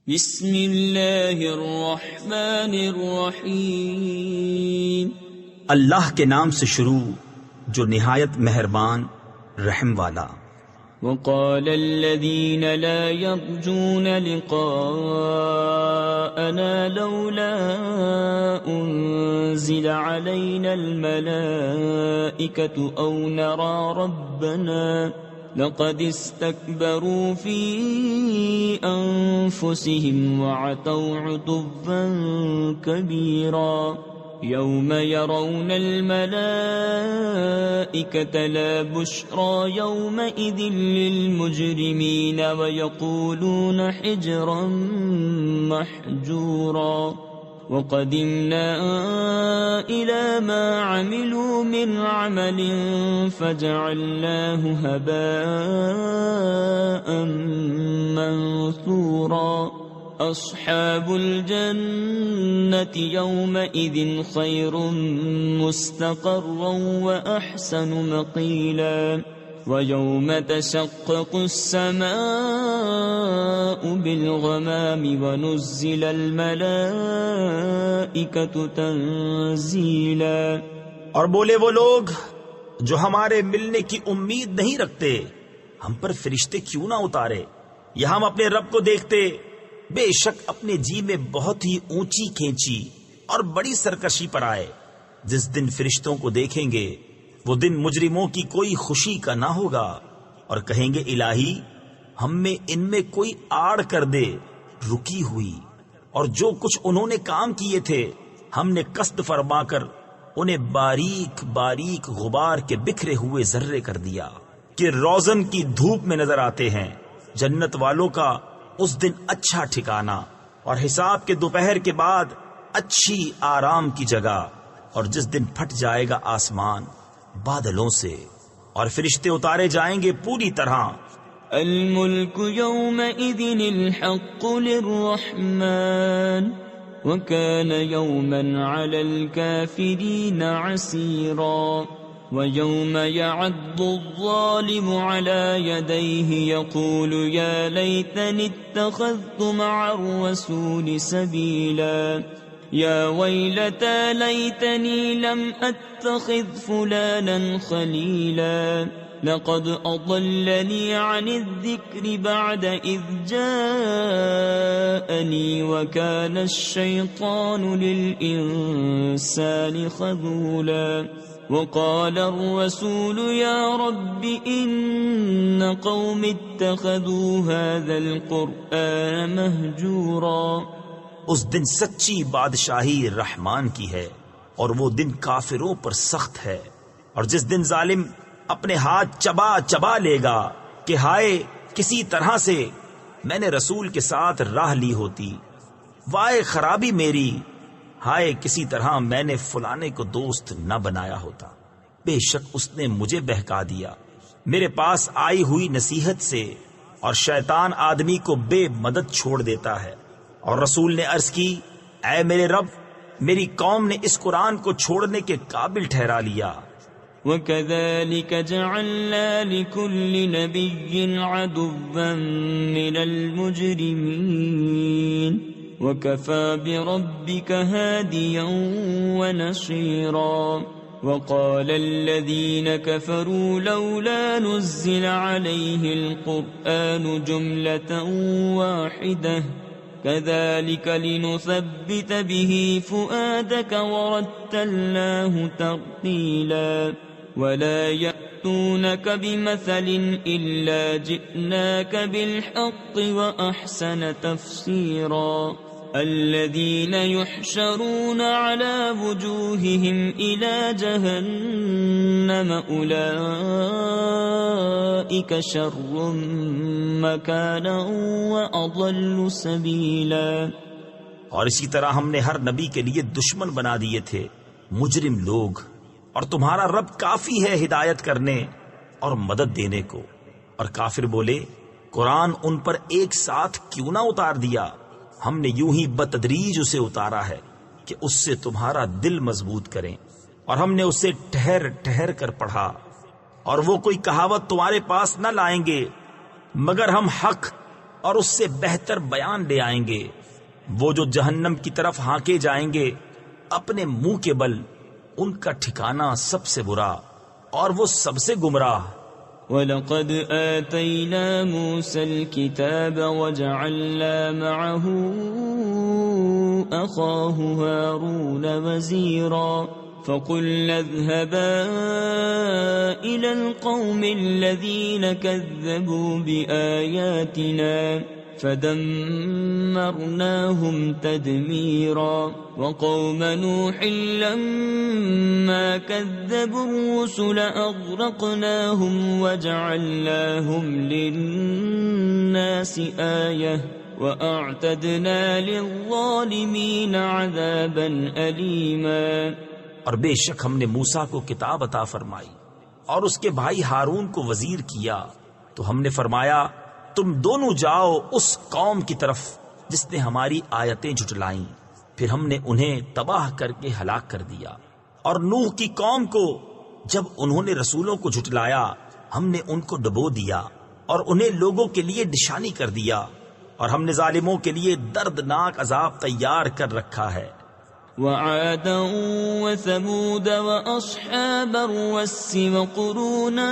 بسم اللہ الرحمن الرحیم۔ اللہ کے نام سے شروع جو نہایت مہربان رحم والا۔ وقال الذين لا يرجون لقاءنا لولا أنزل علينا الملائكة أو نرى ربنا لقد استكبروا في أنفسهم وعتوا عتوا كبيرا يوم يرون الملائكة لا بشرى يومئذ للمجرمين ويقولون حجرا محجورا وقدمنا إلى ما عملوا من عمل فجعلناه هباء منثورا أصحاب الجنة يومئذ خير مستقرا وأحسن مقيلا ويوم تشقق السماء بالغمام ونزل الملائكة تنزيلا۔ اور بولے وہ لوگ جو ہمارے ملنے کی امید نہیں رکھتے، ہم پر فرشتے کیوں نہ اتارے یا ہم اپنے رب کو دیکھتے۔ بے شک اپنے جی میں بہت ہی اونچی کھینچی اور بڑی سرکشی پر آئے۔ جس دن فرشتوں کو دیکھیں گے وہ دن مجرموں کی کوئی خوشی کا نہ ہوگا، اور کہیں گے الہی ہم میں ان میں کوئی آڑ کر دے رکی ہوئی، اور جو کچھ انہوں نے کام کیے تھے ہم نے قصد فرما کر انہیں باریک باریک غبار کے بکھرے ہوئے ذرے کر دیا کہ روزن کی دھوپ میں نظر آتے ہیں۔ جنت والوں کا اس دن اچھا ٹھکانہ، اور حساب کے دوپہر کے بعد اچھی آرام کی جگہ، اور جس دن پھٹ جائے گا آسمان بادلوں سے اور فرشتے اتارے جائیں گے پوری طرح۔ الملك يومئذ الحق للرحمن وكان يوما على الكافرين عسيرا ويوم يعض الظالم على يديه يقول يا ليتني اتخذت مع الرسول سبيلا يا ويلتى ليتني لم أتخذ فلانا خليلا لقد أضلني عن الذكر بعد إذ جاءني وكان الشيطان للإنسان خذولا وقال الرسول يا رب إن قوم اتخذوا هذا القرآن مهجورا۔ اس دن سچی بادشاہی رحمان کی ہے، اور وہ دن کافروں پر سخت ہے۔ اور جس دن ظالم اپنے ہاتھ چبا چبا لے گا کہ ہائے کسی طرح سے میں نے رسول کے ساتھ راہ لی ہوتی، وائے خرابی میری، ہائے کسی طرح میں نے فلانے کو دوست نہ بنایا ہوتا۔ بے شک اس نے مجھے بہکا دیا میرے پاس آئی ہوئی نصیحت سے، اور شیطان آدمی کو بے مدد چھوڑ دیتا ہے۔ اور رسول نے عرض کی اے میرے رب، میری قوم نے اس قرآن کو چھوڑنے کے قابل ٹھہرا لیا۔ وَكَذَلِكَ جَعَلْنَا لِكُلِّ نَبِيٍّ عَدُوًّا مِّنَ الْمُجْرِمِينَ وَكَفَى بِرَبِّكَ هَادِيًا وَنَصِيرًا۔ وَقَالَ الَّذِينَ كَفَرُوا لَوْلَا نُزِّلَ عَلَيْهِ الْقُرْآنُ جُمْلَةً وَاحِدَةً كذلك لنثبت به فؤادك ورتلناه ترتيلا ولا يأتونك بمثل إلا جئناك بالحق وأحسن تفسيرا الذين يحشرون على وجوههم إلى جهنم أولئك شر مكانا وأضل سبيلا۔ اور اسی طرح ہم نے ہر نبی کے لیے دشمن بنا دیے تھے مجرم لوگ، اور تمہارا رب کافی ہے ہدایت کرنے اور مدد دینے کو۔ اور کافر بولے قرآن ان پر ایک ساتھ کیوں نہ اتار دیا؟ ہم نے یوں ہی بتدریج اسے اتارا ہے کہ اس سے تمہارا دل مضبوط کریں، اور ہم نے اسے ٹھہر ٹھہر کر پڑھا، اور وہ کوئی کہاوت تمہارے پاس نہ لائیں گے مگر ہم حق اور اس سے بہتر بیان لے آئیں گے۔ وہ جو جہنم کی طرف ہانکے جائیں گے اپنے منہ کے بل، ان کا ٹھکانہ سب سے برا اور وہ سب سے گمراہ۔ وَلَقَدْ آتَيْنَا مُوسَى الْكِتَابَ وَجَعَلْنَا مَعَهُ أَخَاهُ هَارُونَ وَزِيرًا فَقُلْنَا اذْهَبَا إِلَى الْقَوْمِ الَّذِينَ كَذَّبُوا بِآيَاتِنَا فَدَمَّرْنَاهُمْ تَدْمِيرًا وَقَوْمَ نُوحٍ لَمَّا كَذَّبُوا الرُّسُلَ أَغْرَقْنَاهُمْ وَجَعَلْنَاهُمْ لِلنَّاسِ آيَةً وَأَعْتَدْنَا لِلظَّالِمِينَ عَذَابًا أَلِيمًا۔ اور بے شک ہم نے موسیٰ کو کتاب عطا فرمائی اور اس کے بھائی ہارون کو وزیر کیا، تو ہم نے فرمایا تم دونوں جاؤ اس قوم کی طرف جس نے ہماری آیتیں جھٹلائیں، پھر ہم نے انہیں تباہ کر کے ہلاک کر دیا۔ اور نوح کی قوم کو جب انہوں نے رسولوں کو جھٹلایا ہم نے ان کو ڈبو دیا اور انہیں لوگوں کے لیے نشانی کر دیا، اور ہم نے ظالموں کے لیے دردناک عذاب تیار کر رکھا ہے۔ وعادا وثمود وأصحاب الرس وقرونا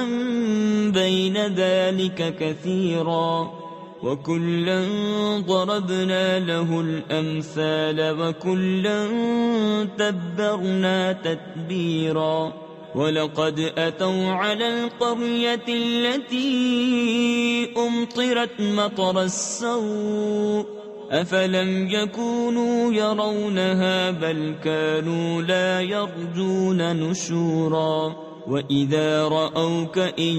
بين ذلك كثيرا وكلا ضربنا له الأمثال وكلا تبرنا تتبيرا ولقد أتوا على القرية التي أمطرت مطر السوء أفلم يكونوا يرونها بل كانوا لا يرجون نشورا وإذا رأوك إن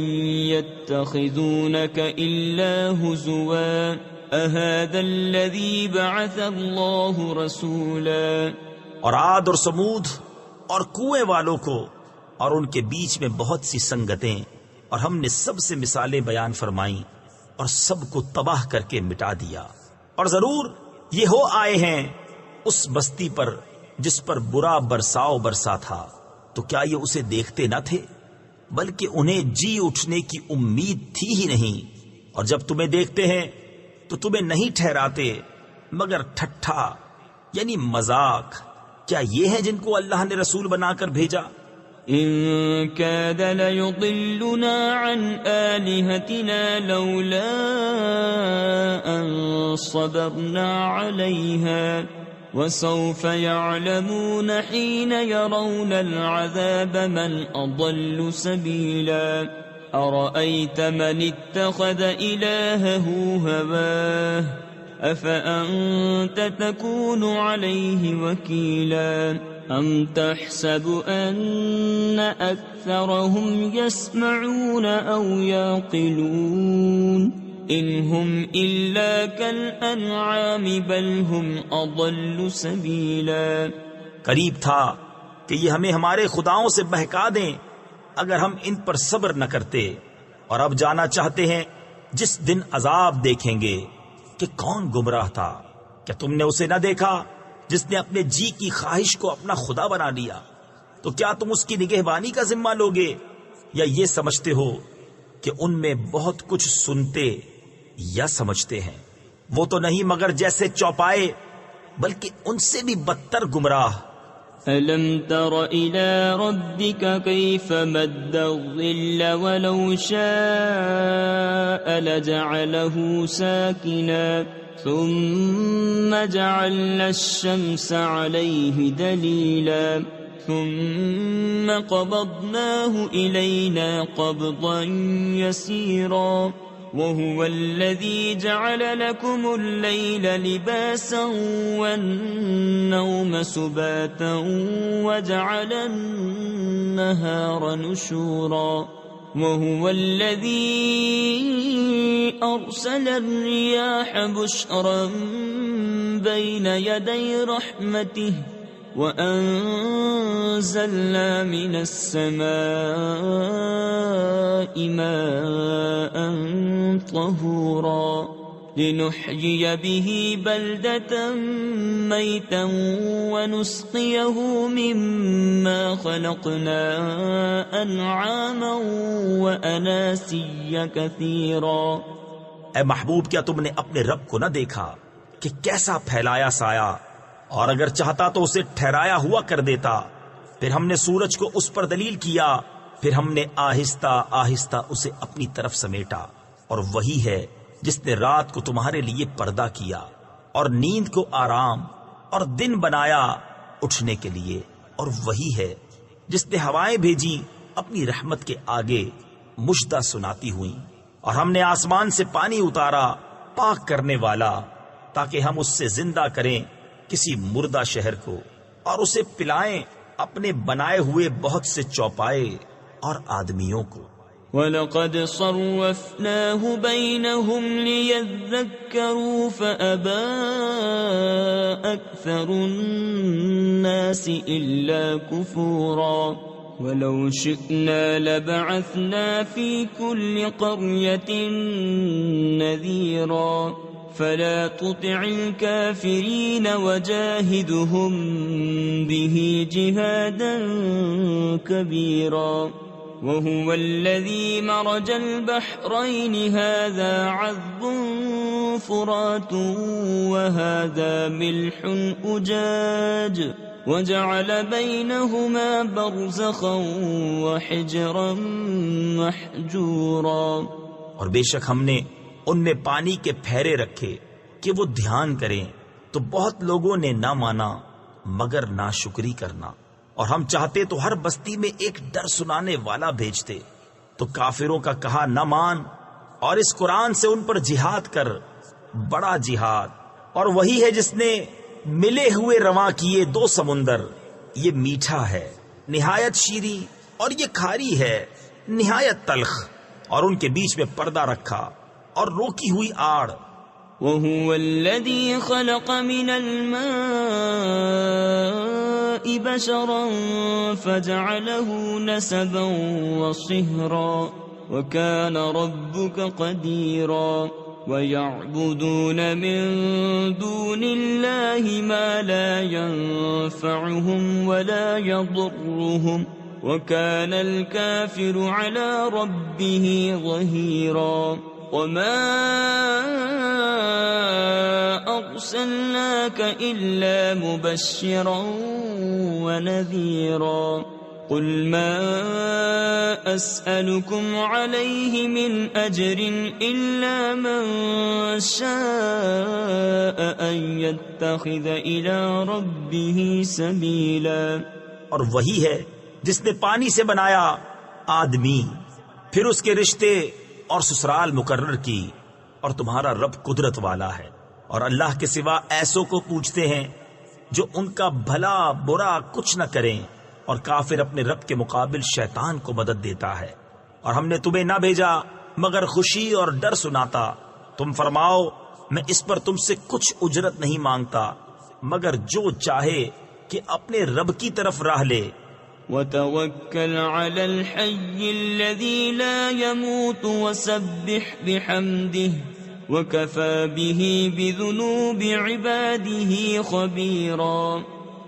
يتخذونك إلا هزوا أهذا الذي بعث الله رسولا۔ اور عاد اور سمود اور کنویں والوں کو اور ان کے بیچ میں بہت سی سنگتیں، اور ہم نے سب سے مثالیں بیان فرمائیں اور سب کو تباہ کر کے مٹا دیا۔ اور ضرور یہ ہو آئے ہیں اس بستی پر جس پر برا برساؤ برسا تھا، تو کیا یہ اسے دیکھتے نہ تھے؟ بلکہ انہیں جی اٹھنے کی امید تھی ہی نہیں، اور جب تمہیں دیکھتے ہیں تو تمہیں نہیں ٹھہراتے مگر ٹھٹھا یعنی مذاق۔ کیا یہ ہیں جن کو اللہ نے رسول بنا کر بھیجا؟ إن كاد ليضلنا عن آلهتنا لولا أن صبرنا عليها وسوف يعلمون حين يرون العذاب من أضل سبيلا أرأيت من اتخذ إلهه هواه أفأنت تكون عليه وكيلا أم تحسب أن أكثرهم يسمعون أو يعقلون إن هم إلا كالأنعام بل هم أضل سبيلا۔ قریب تھا کہ یہ ہمیں ہمارے خداؤں سے بہکا دیں اگر ہم ان پر صبر نہ کرتے، اور اب جانا چاہتے ہیں جس دن عذاب دیکھیں گے کہ کون گمراہ تھا۔ کیا تم نے اسے نہ دیکھا جس نے اپنے جی کی خواہش کو اپنا خدا بنا لیا؟ تو کیا تم اس کی نگہبانی کا ذمہ لوگے، یا یہ سمجھتے ہو کہ ان میں بہت کچھ سنتے یا سمجھتے ہیں؟ وہ تو نہیں مگر جیسے چوپائے، بلکہ ان سے بھی بدتر گمراہ۔ أَلَمْ تَرَ إِلَى رَبِّكَ كَيْفَ مَدَّ الظِّلَّ وَلَوْ شَاءَ لَجَعَلَهُ سَاكِنًا ثُمَّ جَعَلْنَا الشَّمْسَ عَلَيْهِ دَلِيلًا ثُمَّ قَبَضْنَاهُ إِلَيْنَا قَبْضًا يَسِيرًا وَهُوَ الَّذِي جَعَلَ لَكُمُ اللَّيْلَ لِبَاسًا وَالنَّوْمَ سُبَاتًا وَجَعَلَ النَّهَارَ نُشُورًا وَهُوَ الَّذِي أَرْسَلَ الرِّيَاحَ بُشْرًا بَيْنَ يَدَيْ رَحْمَتِهِ وَأَنزَلْنَا مِنَ السَّمَاءِ مَاءً طَهُورًا لِنُحْيِيَ بِهِ بَلْدَةً مَيْتًا وَنُسْقِيَهُ مِمَّا خَلَقْنَا أَنْعَامًا وَأَنَاسِيَّ كَثِيرًا اے محبوب کیا تم نے اپنے رب کو نہ دیکھا کہ کیسا پھیلایا سایہ، اور اگر چاہتا تو اسے ٹھہرایا ہوا کر دیتا، پھر ہم نے سورج کو اس پر دلیل کیا، پھر ہم نے آہستہ آہستہ اسے اپنی طرف سمیٹا، اور وہی ہے جس نے رات کو تمہارے لیے پردہ کیا اور نیند کو آرام اور دن بنایا اٹھنے کے لیے، اور وہی ہے جس نے ہوائیں بھیجی اپنی رحمت کے آگے مژدہ سناتی ہوئیں، اور ہم نے آسمان سے پانی اتارا پاک کرنے والا تاکہ ہم اس سے زندہ کریں کسی مردہ شہر کو، اور اسے پلائیں اپنے بنائے ہوئے بہت سے چوپائے اور آدمیوں کو۔ وَلَقَدْ صَرَّفْنَاهُ بَيْنَهُمْ لِيَذَّكَّرُوا فَأَبَى أَكْثَرُ النَّاسِ إِلَّا كُفُورًا وَلَوْ شِئْنَا لَبَعَثْنَا فِي كُلِّ قَرْيَةٍ نَذِيرًا فَلَا تُطِعِ الْكَافِرِينَ وَجَاهِدْهُمْ بِهِ جِهَادًا كَبِيرًا وَهُوَ الَّذِي مَرَجَ الْبَحْرَيْنِ هَذَا عَذْبٌ فُرَاتٌ وَهَذَا مِلْحٌ أُجَاجٌ وَجَعَلَ بَيْنَهُمَا بَرْزَخًا وَحِجْرًا مَحْجُورًا۔ اور بے شک ہم نے ان میں پانی کے پھیرے رکھے کہ وہ دھیان کریں، تو بہت لوگوں نے نہ مانا مگر ناشکری کرنا، اور ہم چاہتے تو ہر بستی میں ایک ڈر سنانے والا بھیجتے، تو کافروں کا کہا نہ مان، اور اس قرآن سے ان پر جہاد کر، بڑا جہاد۔ اور وہی ہے جس نے ملے ہوئے رواں کیے دو سمندر، یہ میٹھا ہے نہایت شیریں، اور یہ کھاری ہے نہایت تلخ، اور ان کے بیچ میں پردہ رکھا اور روکی ہوئی آڑ۔ وَهُوَ الَّذِي خَلَقَ مِنَ الْمَاءِ بَشَرًا فَجَعَلَهُ نَسَبًا وَصِهْرًا وَكَانَ رَبُّكَ قَدِيرًا وَيَعْبُدُونَ مِن دُونِ اللَّهِ مَا لَا يَنفَعُهُمْ وَلَا يَضُرُّهُمْ وَكَانَ الْكَافِرُ عَلَى رَبِّهِ ظَهِيرًا۔ وَمَا أَرْسَلْنَاكَ إِلَّا مُبَشِّرًا وَنَذِيرًا قُلْ مَا أَسْأَلُكُمْ عَلَيْهِ مِنْ أَجْرٍ إِلَّا مَنْ شَاءَ أَنْ يَتَّخِذَ إِلَى رَبِّهِ سَبِيلًا۔ اور وہی ہے جس نے پانی سے بنایا آدمی، پھر اس کے رشتے اور سسرال مقرر کی، اور تمہارا رب قدرت والا ہے، اور اللہ کے سوا ایسوں کو پوچھتے ہیں جو ان کا بھلا برا کچھ نہ کریں، اور کافر اپنے رب کے مقابل شیطان کو مدد دیتا ہے۔ اور ہم نے تمہیں نہ بھیجا مگر خوشی اور ڈر سناتا، تم فرماؤ میں اس پر تم سے کچھ اجرت نہیں مانگتا مگر جو چاہے کہ اپنے رب کی طرف راہ لے۔ وَتَوَكَّلْ عَلَى الْحَيِّ الَّذِي لَا يَمُوتُ وَسَبِّحْ بِحَمْدِهِ وَكَفَى بِهِ بِذُنُوبِ عِبَادِهِ خَبِيرًا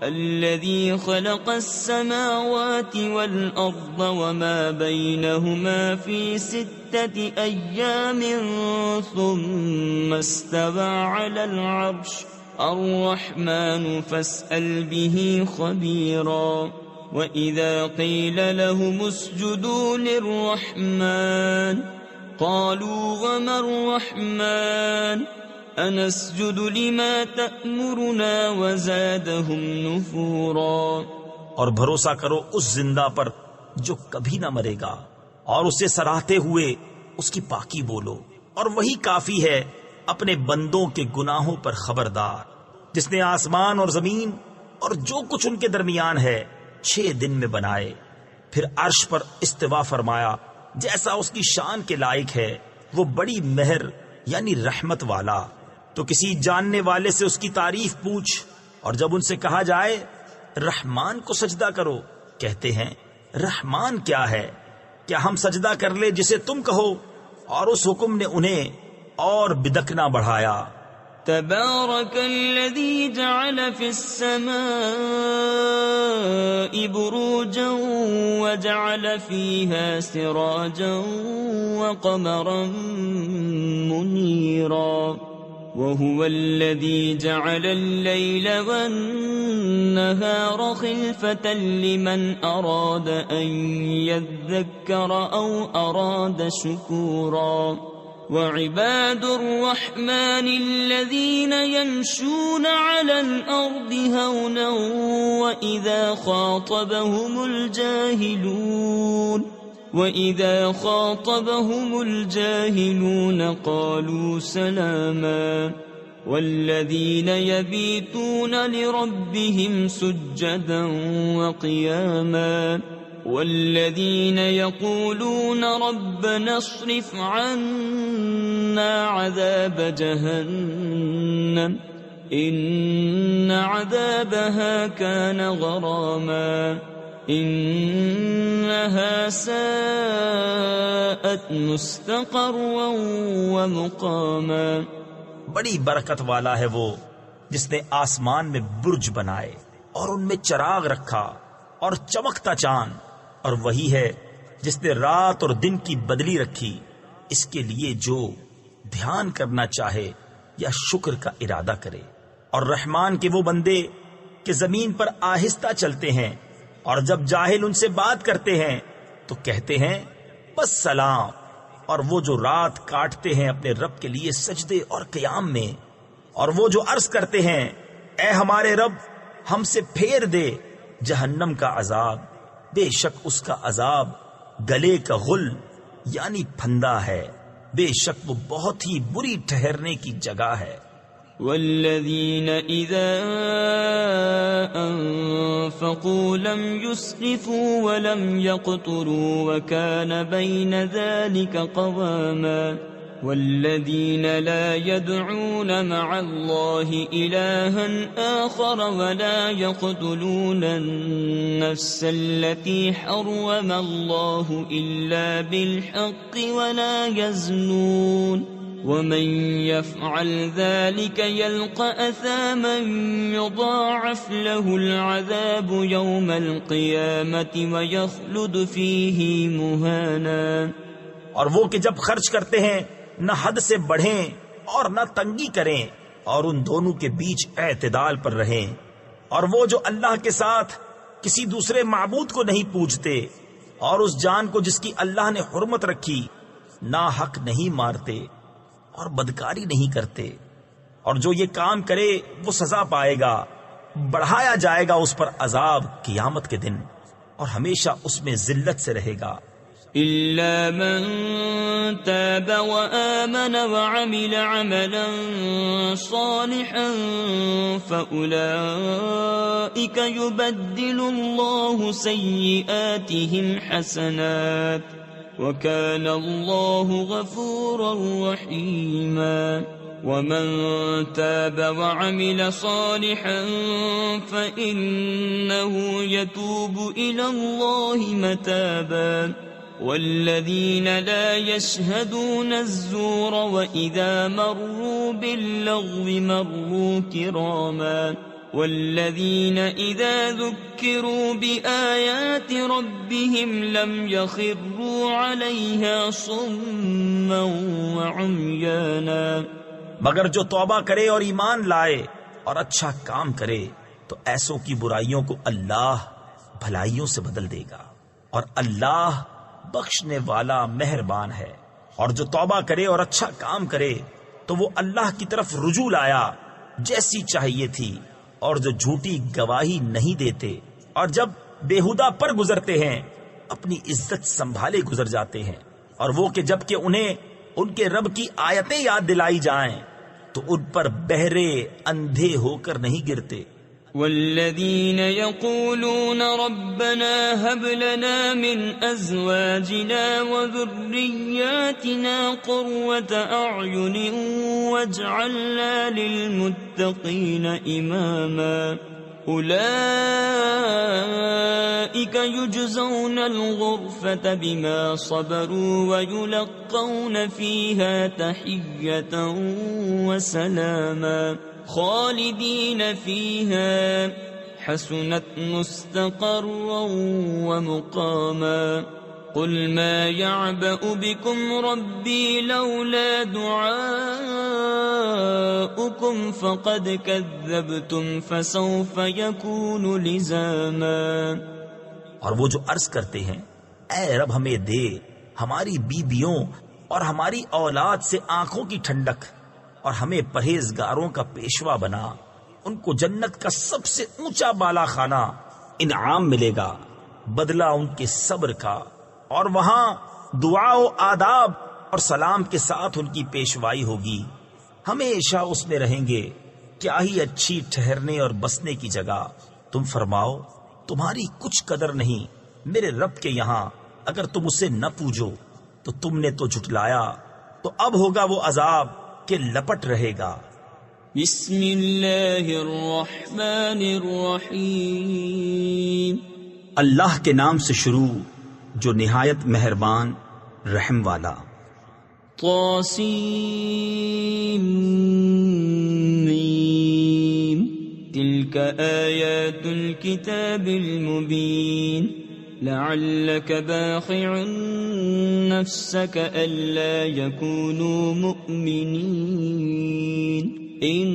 الَّذِي خَلَقَ السَّمَاوَاتِ وَالْأَرْضَ وَمَا بَيْنَهُمَا فِي 6 أَيَّامٍ ثُمَّ اسْتَوَى عَلَى الْعَرْشِ الرَّحْمَنُ فَاسْأَلْ بِهِ خَبِيرًا وَإِذَا قِيلَ لَهُمُ اسْجُدُوا لِلرَّحْمَنِ قَالُوا وَمَا الرَّحْمَنُ أَنَسْجُدُ لِمَا تَأْمُرُنَا وَزَادَهُمْ نُفُورًا۔ اور بھروسہ کرو اس زندہ پر جو کبھی نہ مرے گا، اور اسے سراہتے ہوئے اس کی پاکی بولو، اور وہی کافی ہے اپنے بندوں کے گناہوں پر خبردار، جس نے آسمان اور زمین اور جو کچھ ان کے درمیان ہے 6 دن میں بنائے، پھر عرش پر استوا فرمایا جیسا اس کی شان کے لائق ہے، وہ بڑی مہر یعنی رحمت والا۔ تو کسی جاننے والے سے اس کی تعریف پوچھ، اور جب ان سے کہا جائے رحمان کو سجدہ کرو، کہتے ہیں رحمان کیا ہے؟ کیا ہم سجدہ کر لے جسے تم کہو؟ اور اس حکم نے انہیں اور بدکنا بڑھایا، تبارك الذي جعل في السماء بروجا وجعل فيها سراجا وقمرا منيرا وهو الذي جعل الليل والنهار خلفة لمن أراد أن يذكر أو أراد شكورا وعباد الرحمن الذين يمشون على الأرض هونا وإذا خاطبهم الجاهلون قالوا سلاما والذين يبيتون لربهم سجدا وقياما والذين يقولون ربنا اصرف عنا عذاب جهنم إن عذابها كان غراما إنها ساءت مستقرا ومقاما. بڑی برکت والا ہے وہ جس نے آسمان میں برج بنائے اور ان میں چراغ رکھا اور چمکتا چاند، اور وہی ہے جس نے رات اور دن کی بدلی رکھی، اس کے لیے جو دھیان کرنا چاہے یا شکر کا ارادہ کرے. اور رحمان کے وہ بندے کہ زمین پر آہستہ چلتے ہیں، اور جب جاہل ان سے بات کرتے ہیں تو کہتے ہیں بس سلام. اور وہ جو رات کاٹتے ہیں اپنے رب کے لیے سجدے اور قیام میں، اور وہ جو عرض کرتے ہیں اے ہمارے رب ہم سے پھیر دے جہنم کا عذاب، بے شک اس کا عذاب گلے کا غل یعنی پھندا ہے، بے شک وہ بہت ہی بری ٹھہرنے کی جگہ ہے. والذین اذا انفقوا لم يسرفوا ولم يقتروا وكان بين ذلك قواما والذین لا يدعون مع الله إلها آخر ولا يقتلون النفس التي حرم الله إلا بالحق ولا يزنون ومن يفعل ذلك يلقى أثاما يضاعف له العذاب يوم القيامة ويخلد فيه مهانا. اور وہ کہ جب خرچ کرتے ہیں نہ حد سے بڑھیں اور نہ تنگی کریں، اور ان دونوں کے بیچ اعتدال پر رہیں. اور وہ جو اللہ کے ساتھ کسی دوسرے معبود کو نہیں پوجتے، اور اس جان کو جس کی اللہ نے حرمت رکھی نہ حق نہیں مارتے اور بدکاری نہیں کرتے. اور جو یہ کام کرے وہ سزا پائے گا، بڑھایا جائے گا اس پر عذاب قیامت کے دن، اور ہمیشہ اس میں ذلت سے رہے گا. إلا من تاب وآمن وعمل عملا صالحا فأولئك يبدل الله سيئاتهم حسنات وكان الله غفورا رحيما. ومن تاب وعمل صالحا فإنه يتوب إلى الله متابا. والذين لا يشهدون الزور وإذا مروا باللغو مروا كراما. والذين إذا ذكروا بآيات ربهم لم يخروا عليها صما وعميانا. مگر جو توبہ کرے اور ایمان لائے اور اچھا کام کرے تو ایسوں کی برائیوں کو اللہ بھلائیوں سے بدل دے گا، اور اللہ بخشنے والا مہربان ہے. اور جو توبہ کرے اور اچھا کام کرے تو وہ اللہ کی طرف رجوع لایا جیسی چاہیے تھی، اور جو جھوٹی گواہی نہیں دیتے اور جب بےہودہ پر گزرتے ہیں اپنی عزت سنبھالے گزر جاتے ہیں. اور وہ کہ جب کہ انہیں ان کے رب کی آیتیں یاد دلائی جائیں تو ان پر بہرے اندھے ہو کر نہیں گرتے. والذین یقولون ربنا هب لنا من ازواجنا وذریاتنا قرة اعین واجعلنا للمتقین اماما. أولئك يجزون الغرفة بما صبروا ويلقون فيها تحية وسلاما خالدين فيها حسنت مستقرا ومقاما قل ما يعبأ بكم ربي لولا دعاؤكم فقد كذبتم فسوف يكون لزاما. اور وہ جو عرض کرتے ہیں اے رب ہمیں دے ہماری بیویوں اور ہماری اولاد سے آنکھوں کی ٹھنڈک اور ہمیں پرہیزگاروں کا پیشوا بنا، ان کو جنت کا سب سے اونچا بالا خانہ انعام ملے گا بدلہ ان کے صبر کا، اور وہاں دعا و آداب اور سلام کے ساتھ ان کی پیشوائی ہوگی، ہمیشہ اس میں رہیں گے، کیا ہی اچھی ٹھہرنے اور بسنے کی جگہ. تم فرماؤ تمہاری کچھ قدر نہیں میرے رب کے یہاں، اگر تم اسے نہ پوجو تو تم نے تو جھٹلایا، تو اب ہوگا وہ عذاب کہ لپٹ رہے گا. بسم اللہ الرحمن الرحیم. اللہ کے نام سے شروع جو نہایت مہربان رحم والا. طاسیم تلک آیات الكتاب المبین لعلک باخع نفسک الا یکونوا مؤمنین إن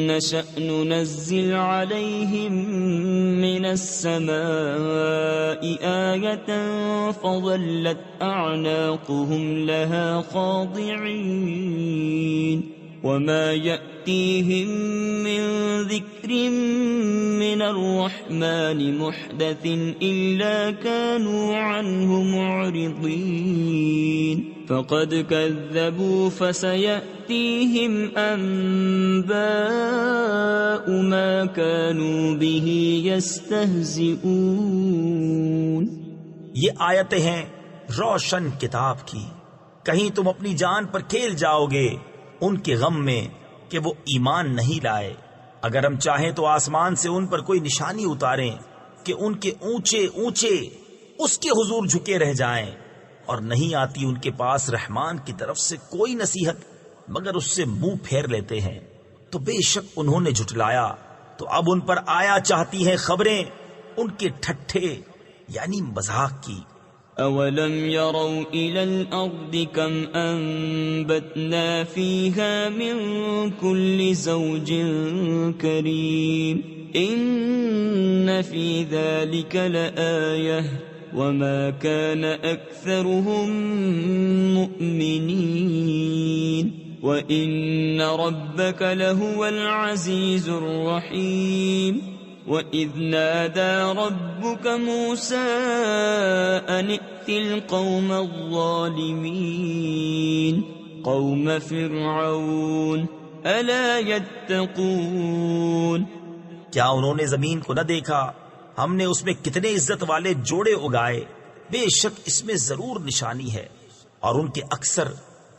نشأ ننزل عليهم من السماء آية فظلت أعناقهم لها خاضعين وما يأتيهم من ذكر من الرحمن محدث إلا كانوا عنه معرضين فقد كذبوا فسيأتيهم أنباء ما كانوا به يستهزئون. یہ آیتیں ہیں روشن کتاب کی، کہیں تم اپنی جان پر کھیل جاؤ گے ان کے غم میں کہ وہ ایمان نہیں لائے. اگر ہم چاہیں تو آسمان سے ان پر کوئی نشانی اتاریں کہ ان کے اونچے اونچے اس کے حضور جھکے رہ جائیں، اور نہیں آتی ان کے پاس رحمان کی طرف سے کوئی نصیحت مگر اس سے منہ پھیر لیتے ہیں. تو بے شک انہوں نے جھٹلایا، تو اب ان پر آیا چاہتی ہیں خبریں ان کے ٹھٹھے یعنی مذاق کی. اولم يروا الى الارض كم انبتنا فيها من كل زوج كريم ان في ذلك لآية وما كان اكثرهم مؤمنين وان ربك لهو العزيز الرحيم. وَإِذْ نَادَى رَبُّكَ مُوسَىٰ أَنِ ائْتِ الْقَوْمَ الظَّالِمِينَ قَوْمَ فِرْعَوْنَ أَلَا يَتَّقُونَ. کیا انہوں نے زمین کو نہ دیکھا؟ ہم نے اس میں کتنے عزت والے جوڑے اگائے، بے شک اس میں ضرور نشانی ہے، اور ان کے اکثر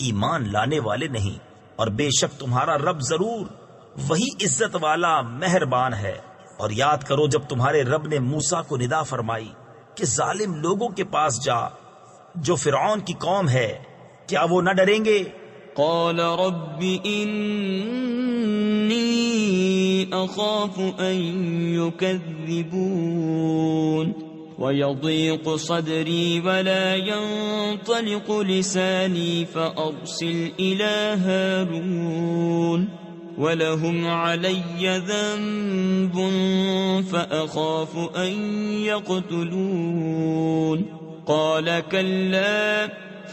ایمان لانے والے نہیں، اور بے شک تمہارا رب ضرور وہی عزت والا مہربان ہے. اور یاد کرو جب تمہارے رب نے موسیٰ کو ندا فرمائی کہ ظالم لوگوں کے پاس جا جو فرعون کی قوم ہے، کیا وہ نہ ڈریں گے؟ قال رب انی اخاف ان يكذبون ويضيق صدري ولا ينطلق لساني فأرسل إلى هارون وَلَهُمْ عَلَيَّ ذَنبٌ فَأَخَافُ أَن يَقْتُلُونَ. قَالَ كَلَّا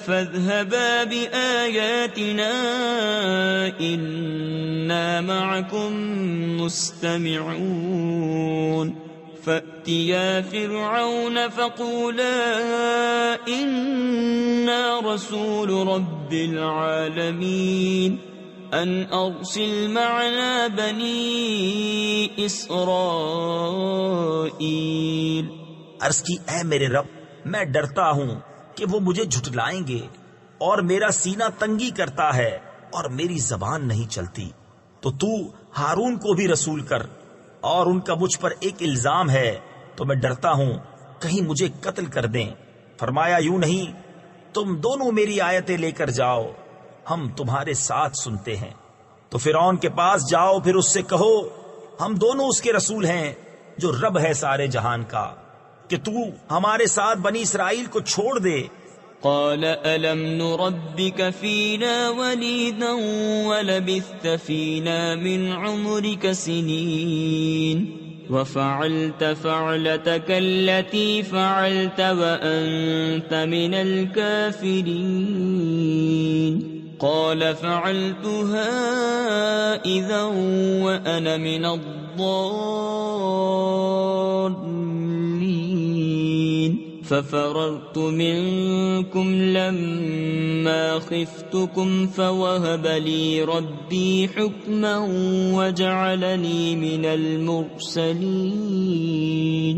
فَاذْهَبَا بِآيَاتِنَا إِنَّا مَعَكُمْ مُسْتَمِعُونَ. فَأْتِيَا فِرْعَوْنَ فَقُولَا إِنَّا رَسُولُ رَبِّ الْعَالَمِينَ ان ارسل معنا بنی اسرائیل. عرض کی اے میرے رب میں ڈرتا ہوں کہ وہ مجھے جھٹلائیں گے، اور میرا سینہ تنگی کرتا ہے اور میری زبان نہیں چلتی، تو تو ہارون کو بھی رسول کر اور ان کا مجھ پر ایک الزام ہے تو میں ڈرتا ہوں کہیں مجھے قتل کر دیں۔ فرمایا یوں نہیں، تم دونوں میری آیتیں لے کر جاؤ، ہم تمہارے ساتھ سنتے ہیں۔ تو فرعون کے پاس جاؤ، پھر اس سے کہو ہم دونوں اس کے رسول ہیں جو رب ہے سارے جہان کا، کہ تو ہمارے ساتھ بنی اسرائیل کو چھوڑ دے۔ قال ألم نربك فينا وليدا ولبثت فينا من عمرك سنين وفعلت فعلتك التي فعلت وأنت من الكافرين قال فعلتها إذا وأنا من الضالين ففررت منكم لما خفتكم فوهب لي ربي حكما وجعلني من المرسلين۔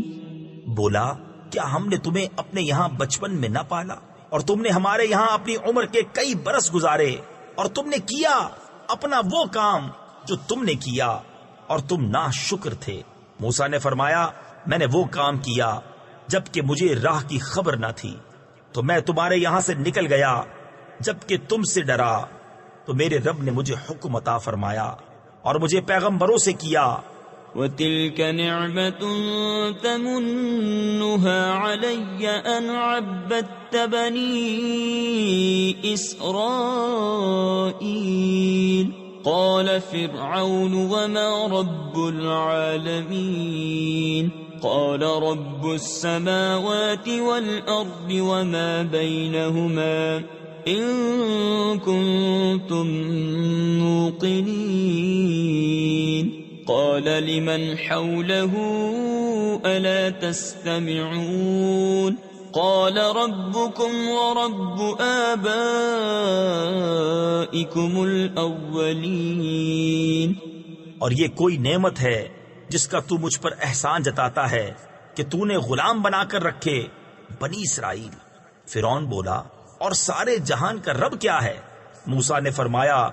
بولا کیا ہم نے تمہیں اپنے یہاں بچپن میں نہ پالا، اور تم نے ہمارے یہاں اپنی عمر کے کئی برس گزارے، اور تم نے کیا اپنا وہ کام جو تم نے کیا، اور تم ناشکر تھے۔ موسیٰ نے فرمایا میں نے وہ کام کیا جبکہ مجھے راہ کی خبر نہ تھی، تو میں تمہارے یہاں سے نکل گیا جبکہ تم سے ڈرا، تو میرے رب نے مجھے حکم عطا فرمایا اور مجھے پیغمبروں سے کیا۔ وَتِلْكَ نِعْمَةٌ تَمُنُّهَا عَلَيَّ أَنْ عَبَّدتَّ بَنِي إِسْرَائِيلَ قَالَ فِرْعَوْنُ وَمَا رَبُّ الْعَالَمِينَ قال رب السماوات والأرض وما بينهما إن كنتم موقنين قال لمن حوله ألا تستمعون قال ربكم ورب آبائكم الأولين۔ اور یہ کوئی نعمت ہے جس کا تو مجھ پر احسان جتاتا ہے کہ تو نے غلام بنا کر رکھے بنی اسرائیل۔ فرعون بولا اور سارے جہان کا رب کیا ہے؟ موسیٰ نے فرمایا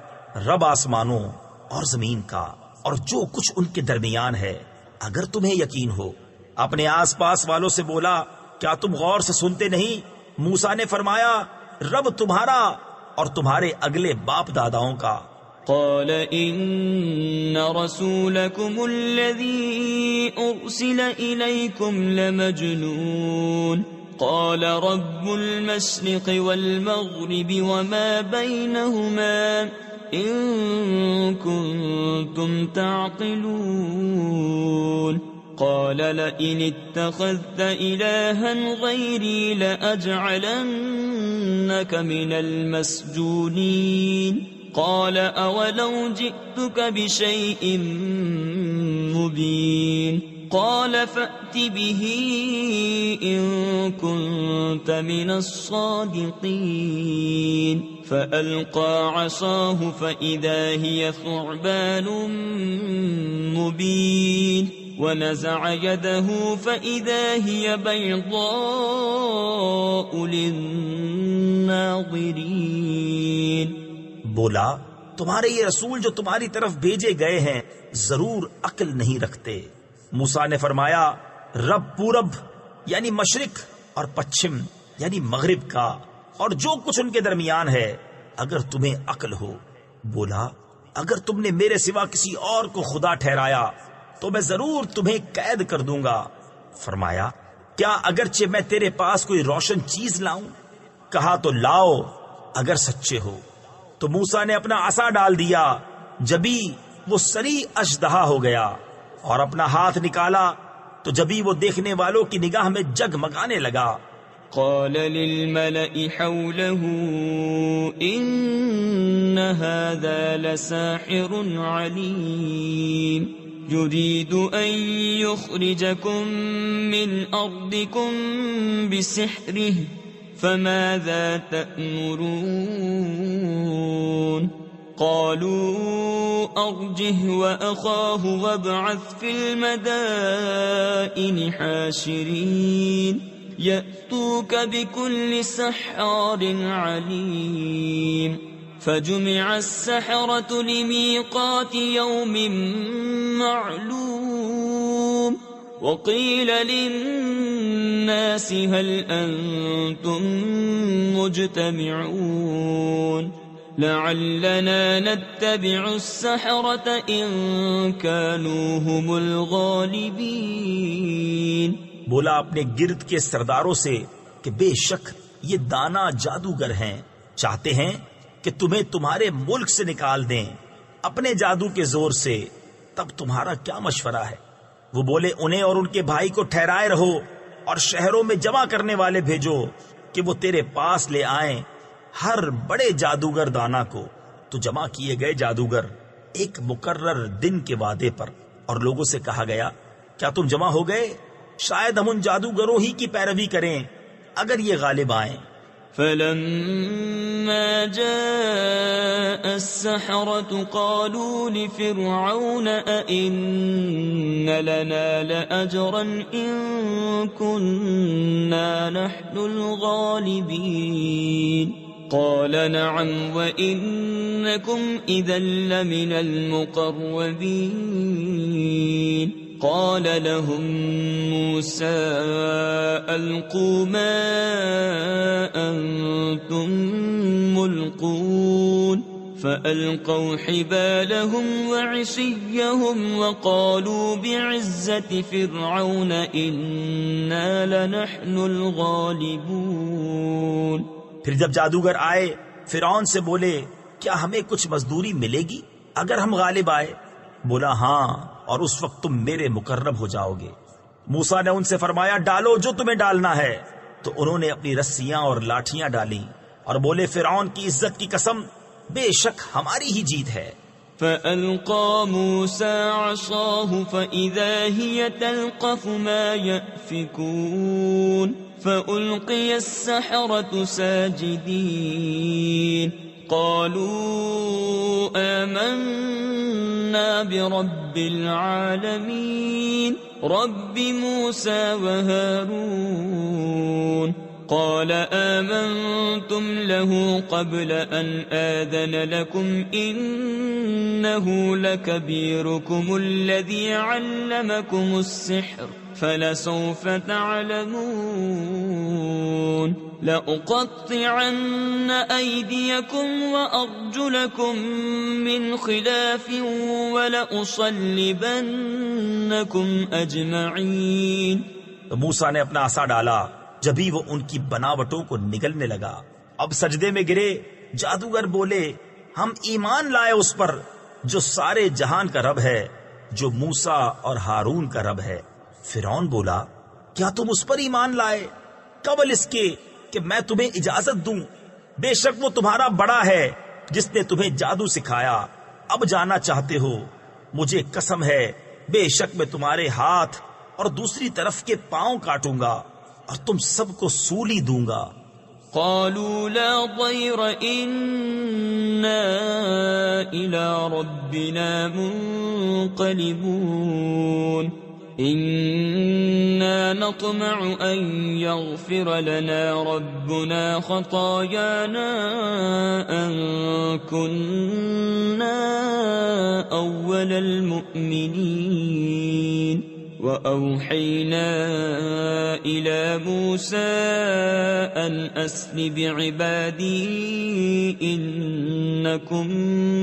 رب آسمانوں اور زمین کا اور جو کچھ ان کے درمیان ہے، اگر تمہیں یقین ہو۔ اپنے آس پاس والوں سے بولا کیا تم غور سے سنتے نہیں؟ موسیٰ نے فرمایا رب تمہارا اور تمہارے اگلے باپ داداؤں کا۔ قال إن رسولكم الذي أرسل إليكم لمجنون قال رب المشرق والمغرب وما بينهما إن كنتم تعقلون قال لئن اتخذت إلها غيري لأجعلنك من المسجونين قال أولو جئتك بشيء مبين قال فأت به إن كنت من الصادقين فألقى عصاه فإذا هي ثعبان مبين ونزع يده فإذا هي بيضاء للناظرين۔ بولا تمہارے یہ رسول جو تمہاری طرف بھیجے گئے ہیں ضرور عقل نہیں رکھتے۔ موسیٰ نے فرمایا رب پورب یعنی مشرق اور پچھم یعنی مغرب کا اور جو کچھ ان کے درمیان ہے اگر تمہیں عقل ہو۔ بولا اگر تم نے میرے سوا کسی اور کو خدا ٹھہرایا تو میں ضرور تمہیں قید کر دوں گا۔ فرمایا کیا اگرچہ میں تیرے پاس کوئی روشن چیز لاؤں؟ کہا تو لاؤ اگر سچے ہو۔ تو موسیٰ نے اپنا عصا ڈال دیا، جبھی وہ سری اژدہا ہو گیا، اور اپنا ہاتھ نکالا تو جبھی وہ دیکھنے والوں کی نگاہ میں جگمگانے لگا۔ قال للملأ حوله إن هذا لساحر عليم يريد أن يخرجكم من أرضكم بسحره فماذا تأمرون قالوا أرجه وأخاه وابعث في المدائن حاشرين يأتوك بكل سحار عليم فجمع السحرة لميقات يوم معلوم وقيل للناس هل أنتم مجتمعون لعلنا نتبع السحرة إن كانوا هم الغالبين. بولا اپنے گرد کے سرداروں سے کہ بے شک یہ دانا جادوگر ہیں، چاہتے ہیں کہ تمہیں تمہارے ملک سے نکال دیں اپنے جادو کے زور سے، تب تمہارا کیا مشورہ ہے؟ وہ بولے انہیں اور ان کے بھائی کو ٹھہرائے رہو اور شہروں میں جمع کرنے والے بھیجو کہ وہ تیرے پاس لے آئیں ہر بڑے جادوگر دانا کو. تو جمع کیے گئے جادوگر ایک مقرر دن کے وعدے پر، اور لوگوں سے کہا گیا کیا تم جمع ہو گئے؟ شاید ہم ان جادوگروں ہی کی پیروی کریں اگر یہ غالب آئیں. فلما جاء السحرة قالوا لفرعون أئن لنا لأجرا إن كنا نحن الغالبين قال نعم وإنكم إذا لمن المقربين. قال لهم موسى ألقوا ما أنتم ملقون فألقوا حبالهم وعصيهم وقالوا بعزة فرعون إنا لنحن الغالبون. پھر جب جادوگر آئے فرعون سے بولے کیا ہمیں کچھ مزدوری ملے گی اگر ہم غالب آئے؟ بولا ہاں، اور اس وقت تم میرے مقرب ہو جاؤ گے. موسیٰ نے ان سے فرمایا ڈالو جو تمہیں ڈالنا ہے. تو انہوں نے اپنی رسیاں اور لاٹھیاں ڈالیں اور بولے فرعون کی عزت کی قسم بے شک ہماری ہی جیت ہے. فألقى موسى عصاه فإذا هي تلقف ما يأفكون فألقي السحرة ساجدين قالوا آمنا برب العالمين رب موسى وهارون. قال آمنتم له قبل أن آذن لكم إنه لكبيركم الذي علمكم السحر فلسوف تعلمون لأقطعن أيديكم وأرجلكم من خلاف ولأصلبنكم أجمعين. تو موسیٰ نے اپنا عصا ڈالا، جبھی وہ ان کی بناوٹوں کو نگلنے لگا. اب سجدے میں گرے. جادوگر بولے ہم ایمان لائے اس پر جو سارے جہان کا رب ہے، جو موسیٰ اور ہارون کا رب ہے. فرعون بولا کیا تم اس پر ایمان لائے قبل اس کے کہ میں تمہیں اجازت دوں؟ بے شک وہ تمہارا بڑا ہے جس نے تمہیں جادو سکھایا. اب جانا چاہتے ہو؟ مجھے قسم ہے بے شک میں تمہارے ہاتھ اور دوسری طرف کے پاؤں کاٹوں گا اور تم سب کو سولی دوں گا. قالوا لا ضير إنا إلى ربنا منقلبون إنا نطمع أن يغفر لنا ربنا خطايانا أن كنا أول المؤمنين. وأوحينا إلى موسى أن أسر بعبادي إنكم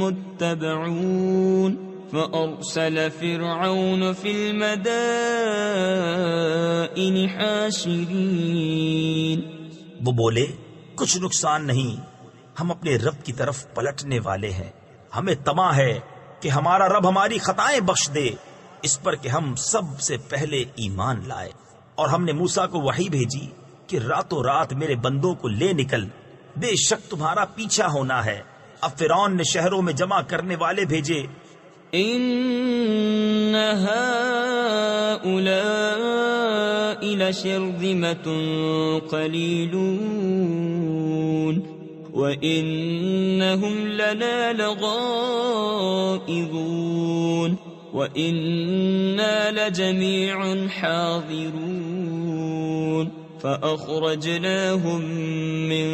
متبعون فأرسل فرعون في المدائن حاشرين. وہ بولے کچھ نقصان نہیں، ہم اپنے رب کی طرف پلٹنے والے ہیں. ہمیں طمع ہے کہ ہمارا رب ہماری خطائیں بخش دے اس پر کہ ہم سب سے پہلے ایمان لائے. اور ہم نے موسیٰ کو وحی بھیجی کہ راتوں رات میرے بندوں کو لے نکل، بے شک تمہارا پیچھا ہونا ہے. اب فرعون نے شہروں میں جمع کرنے والے بھیجے. ان هؤلاء لشرذمة قليلون وإنهم لنا لغائظون وإنا لجميع حاضرون فأخرجناهم من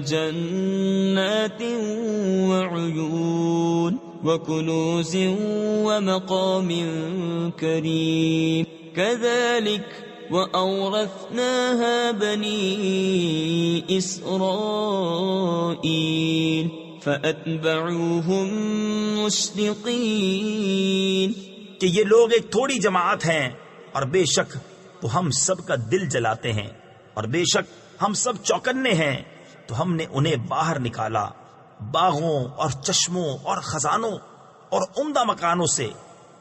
جنات وعيون وكنوز ومقام كريم. كذلك وأورثناها بني إسرائيل فأتبعوهم مشرقين. کہ یہ لوگ ایک تھوڑی جماعت ہیں اور بے شک وہ ہم سب کا دل جلاتے ہیں اور بے شک ہم سب چوکنے ہیں، تو ہم نے انہیں باہر نکالا باغوں اور چشموں اور خزانوں اور عمدہ مکانوں سے.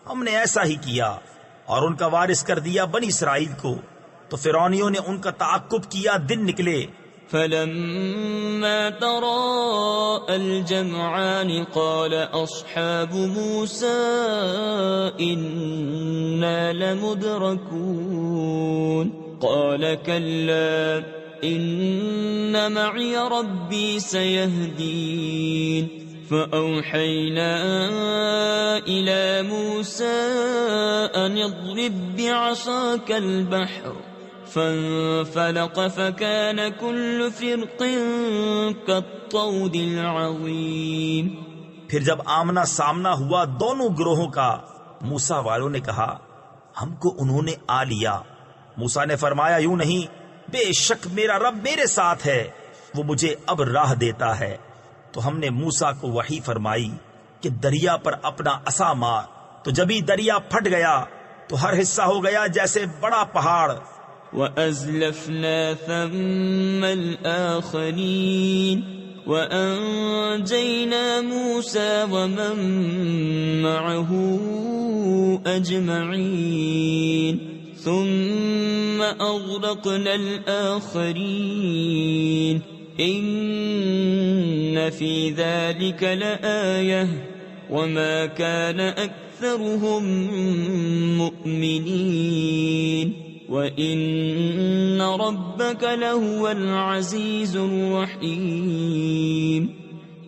ہم نے ایسا ہی کیا اور ان کا وارث کر دیا بنی اسرائیل کو. تو فرعونیوں نے ان کا تعاقب کیا، دن نکلے. فلما تراءى الجمعان قال أصحاب موسى إنا لمدركون قال كلا إن معي ربي سيهدين فأوحينا إلى موسى أن اضرب بعصاك البحر فانفلق فكان كل فرق كالطود العظيم. پھر جب آمنا سامنا ہوا دونوں گروہوں کا، موسیٰ والوں نے کہا ہم کو انہوں نے آ لیا. موسیٰ نے فرمایا یوں نہیں، بے شک میرا رب میرے ساتھ ہے، وہ مجھے اب راہ دیتا ہے. تو ہم نے موسیٰ کو وحی فرمائی کہ دریا پر اپنا عصا مار. تو جبھی دریا پھٹ گیا تو ہر حصہ ہو گیا جیسے بڑا پہاڑ. وَأَزْلَفْنَا ثَمَّ الْآخَرِينَ وَأَنْجَيْنَا مُوسَى وَمَن مَّعَهُ أَجْمَعِينَ ثُمَّ أَغْرَقْنَا الْآخَرِينَ إِنَّ فِي ذَلِكَ لَآيَةً وَمَا كَانَ أَكْثَرُهُم مُؤْمِنِينَ وَإِنَّ رَبَّكَ لَهُوَ الْعَزِيزُ الرَّحِيمُ.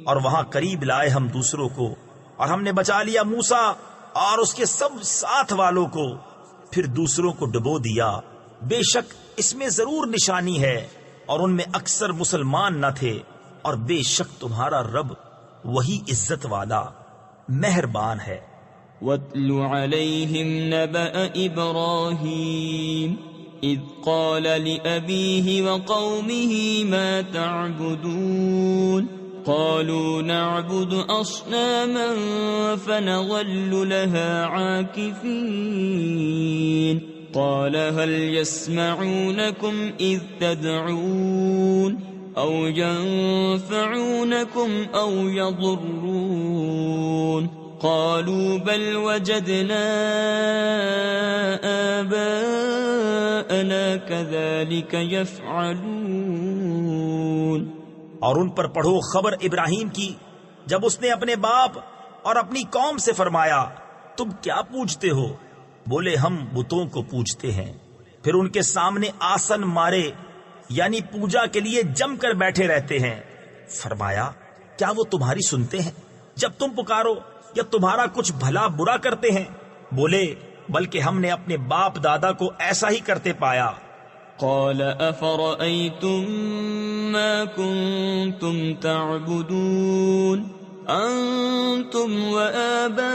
اور وہاں قریب لائے ہم دوسروں کو، اور ہم نے بچا لیا موسیٰ اور اس کے سب ساتھ والوں کو، پھر دوسروں کو ڈبو دیا. بے شک اس میں ضرور نشانی ہے، اور ان میں اکثر مسلمان نہ تھے. اور بے شک تمہارا رب وہی عزت والا مہربان ہے. وَاتْلُ عَلَيْهِمْ نَبَأَ إِبْرَاهِيمَ إِذْ قَالَ لِأَبِيهِ وَقَوْمِهِ مَا تَعْبُدُونَ قَالُوا نَعْبُدُ أَصْنَامًا فَنَظَلُّ لَهَا عَاكِفِينَ قَالَ هَلْ يَسْمَعُونَكُمْ إِذْ تَدْعُونَ أَوْ يَنفَعُونَكُمْ أَوْ يَضُرُّونَ قالوا بل وجدنا آباءنا كذلك يفعلون. اور ان پر پڑھو خبر ابراہیم کی جب اس نے اپنے باپ اور اپنی قوم سے فرمایا تم کیا پوجتے ہو؟ بولے ہم بتوں کو پوجتے ہیں. پھر ان کے سامنے آسن مارے یعنی پوجا کے لیے جم کر بیٹھے رہتے ہیں. فرمایا کیا وہ تمہاری سنتے ہیں جب تم پکارو، یا تمہارا کچھ بھلا برا کرتے ہیں؟ بولے بلکہ ہم نے اپنے باپ دادا کو ایسا ہی کرتے پایا. قال افرأيتم ما كنتم تعبدون انتم وآباؤكم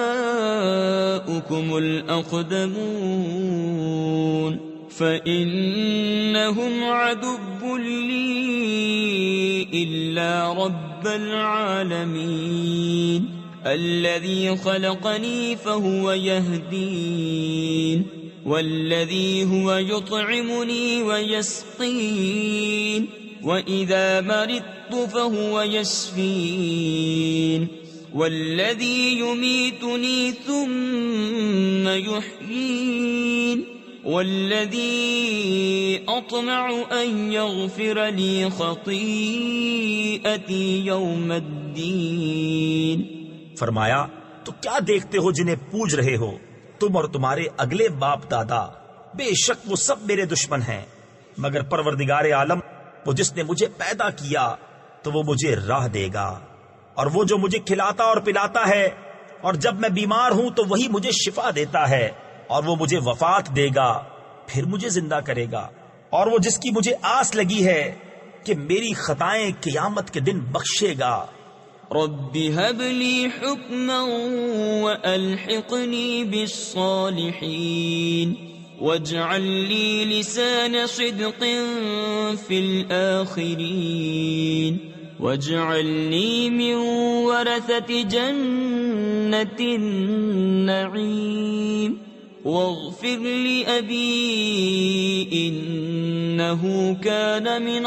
الاقدمون فإنهم عدو لي إلا رب العالمين الذي خلقني فهو يهدين والذي هو يطعمني ويسقين وإذا مرضت فهو يشفين والذي يميتني ثم يحيين والذي أطمع أن يغفر لي خطيئتي يوم الدين. فرمایا تو کیا دیکھتے ہو جنہیں پوج رہے ہو؟ تم اور تمہارے اگلے باپ دادا بے شک وہ سب میرے دشمن ہیں، مگر پروردگار عالم وہ جس نے مجھے پیدا کیا تو وہ مجھے راہ دے گا، اور وہ جو مجھے کھلاتا اور پلاتا ہے، اور جب میں بیمار ہوں تو وہی مجھے شفا دیتا ہے، اور وہ مجھے وفات دے گا پھر مجھے زندہ کرے گا، اور وہ جس کی مجھے آس لگی ہے کہ میری خطائیں قیامت کے دن بخشے گا. رب هب لي حكما وألحقني بالصالحين واجعل لي لسان صدق في الآخرين واجعلني من ورثة جنة النعيم واغفر لأبي إنه كان من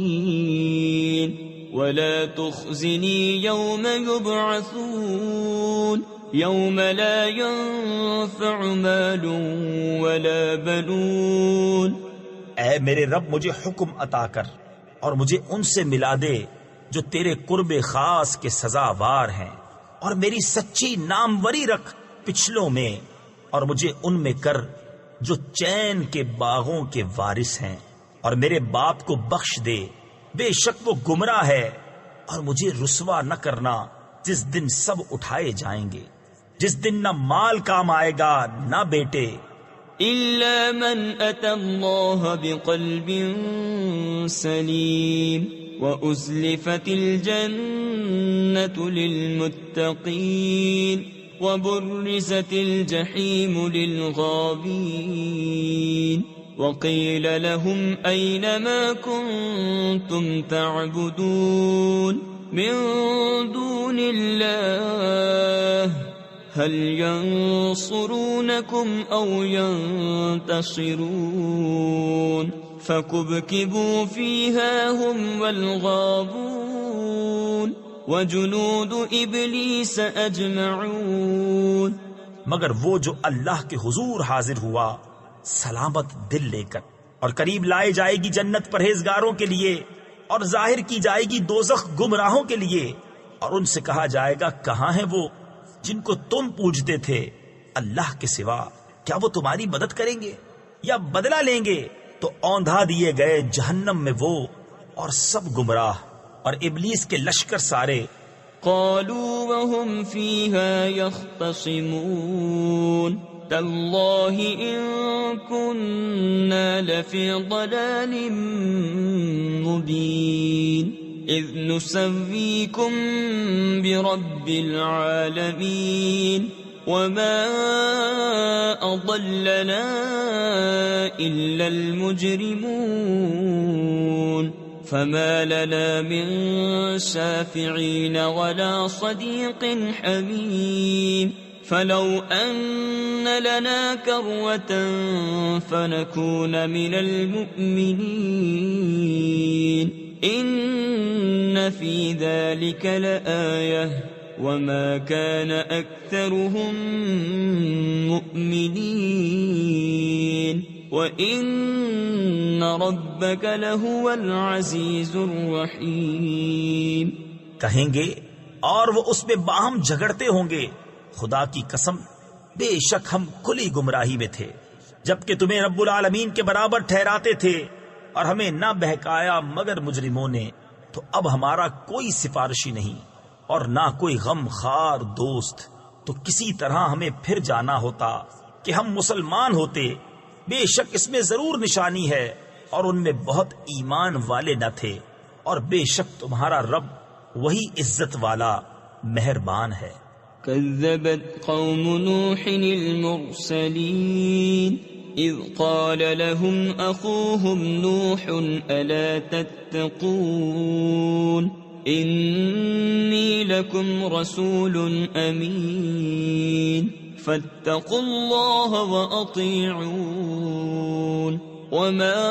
الضالين ولا تخزني يوم يبعثون يوم لا ينفع مال ولا بنون. اے میرے رب مجھے حکم عطا کر اور مجھے ان سے ملا دے جو تیرے قرب خاص کے سزاوار ہیں، اور میری سچی ناموری رکھ پچھلوں میں، اور مجھے ان میں کر جو چین کے باغوں کے وارث ہیں، اور میرے باپ کو بخش دے، بے شک وہ گمراہ ہے، اور مجھے رسوا نہ کرنا جس دن سب اٹھائے جائیں گے، جس دن نہ مال کام آئے گا نہ بیٹے، إلا من أتى الله بقلب سليم وأزلفت الجنة للمتقين وبرزت الجحيم للغابين وقيل لهم أين ما كنتم تعبدون من دون الله هل ينصرونكم أو ينتصرون فكبكبوا فيها هم والغابون وجنود إبليس أجمعون. مگر وہ جو اللہ کے حضور حاضر ہوا سلامت دل لے کر، اور قریب لائے جائے گی جنت پرہیزگاروں کے لیے، اور ظاہر کی جائے گی دوزخ گمراہوں کے لیے، اور ان سے کہا جائے گا کہاں ہیں وہ جن کو تم پوجتے تھے اللہ کے سوا؟ کیا وہ تمہاری مدد کریں گے یا بدلہ لیں گے؟ تو اوندھا دیے گئے جہنم میں وہ اور سب گمراہ اور ابلیس کے لشکر سارے. قالوا وهم فيها يختصمون تالله إن كنا لفي ضلال مبين إذ نسويكم برب العالمين وما أضلنا إلا المجرمون فما لنا من شافعين ولا صديق حميم فلو أن لنا كروة فنكون من المؤمنين إن في ذلك لآية وما كان أكثرهم مؤمنين وإن ربك لهو العزيز الرحيم. کہیں گے اور وہ اس میں باہم جھگڑتے ہوں گے خدا کی قسم بے شک ہم کھلی گمراہی میں تھے جبکہ تمہیں رب العالمین کے برابر ٹھہراتے تھے اور ہمیں نہ بہکایا مگر مجرموں نے. تو اب ہمارا کوئی سفارشی نہیں اور نہ کوئی غم خار دوست، تو کسی طرح ہمیں پھر جانا ہوتا کہ ہم مسلمان ہوتے. بے شک اس میں ضرور نشانی ہے اور ان میں بہت ایمان والے نہ تھے، اور بے شک تمہارا رب وہی عزت والا مہربان ہے. كذبت قوم نوح المرسلين إذ قال لهم أخوهم نوح ألا تتقون إني لكم رسول أمين فاتقوا الله وأطيعون وما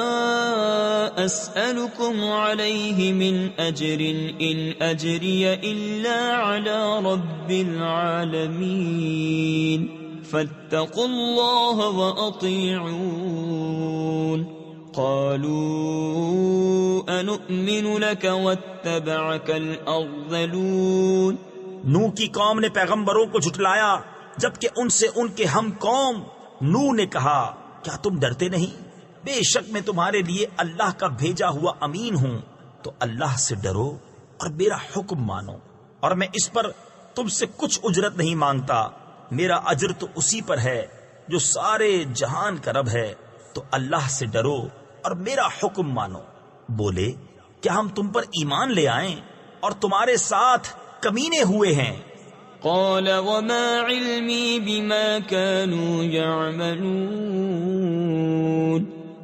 أسألكم عليه من أجر إن أجري إلا على رب العالمين فاتقوا الله وأطيعون قالوا أنؤمن لك واتبعك الأرذلون. نوح کی قوم نے پیغمبروں کو جھٹلایا جبکہ ان سے ان کے ہم قوم نوح نے کہا کیا تم ڈرتے نہیں؟ بے شک میں تمہارے لیے اللہ کا بھیجا ہوا امین ہوں، تو اللہ سے ڈرو اور میرا حکم مانو، اور میں اس پر تم سے کچھ اجرت نہیں مانگتا، میرا اجر تو اسی پر ہے جو سارے جہان کا رب ہے. تو اللہ سے ڈرو اور میرا حکم مانو. بولے کیا ہم تم پر ایمان لے آئیں اور تمہارے ساتھ کمینے ہوئے ہیں؟ قال وما علمي بما كانوا يعملون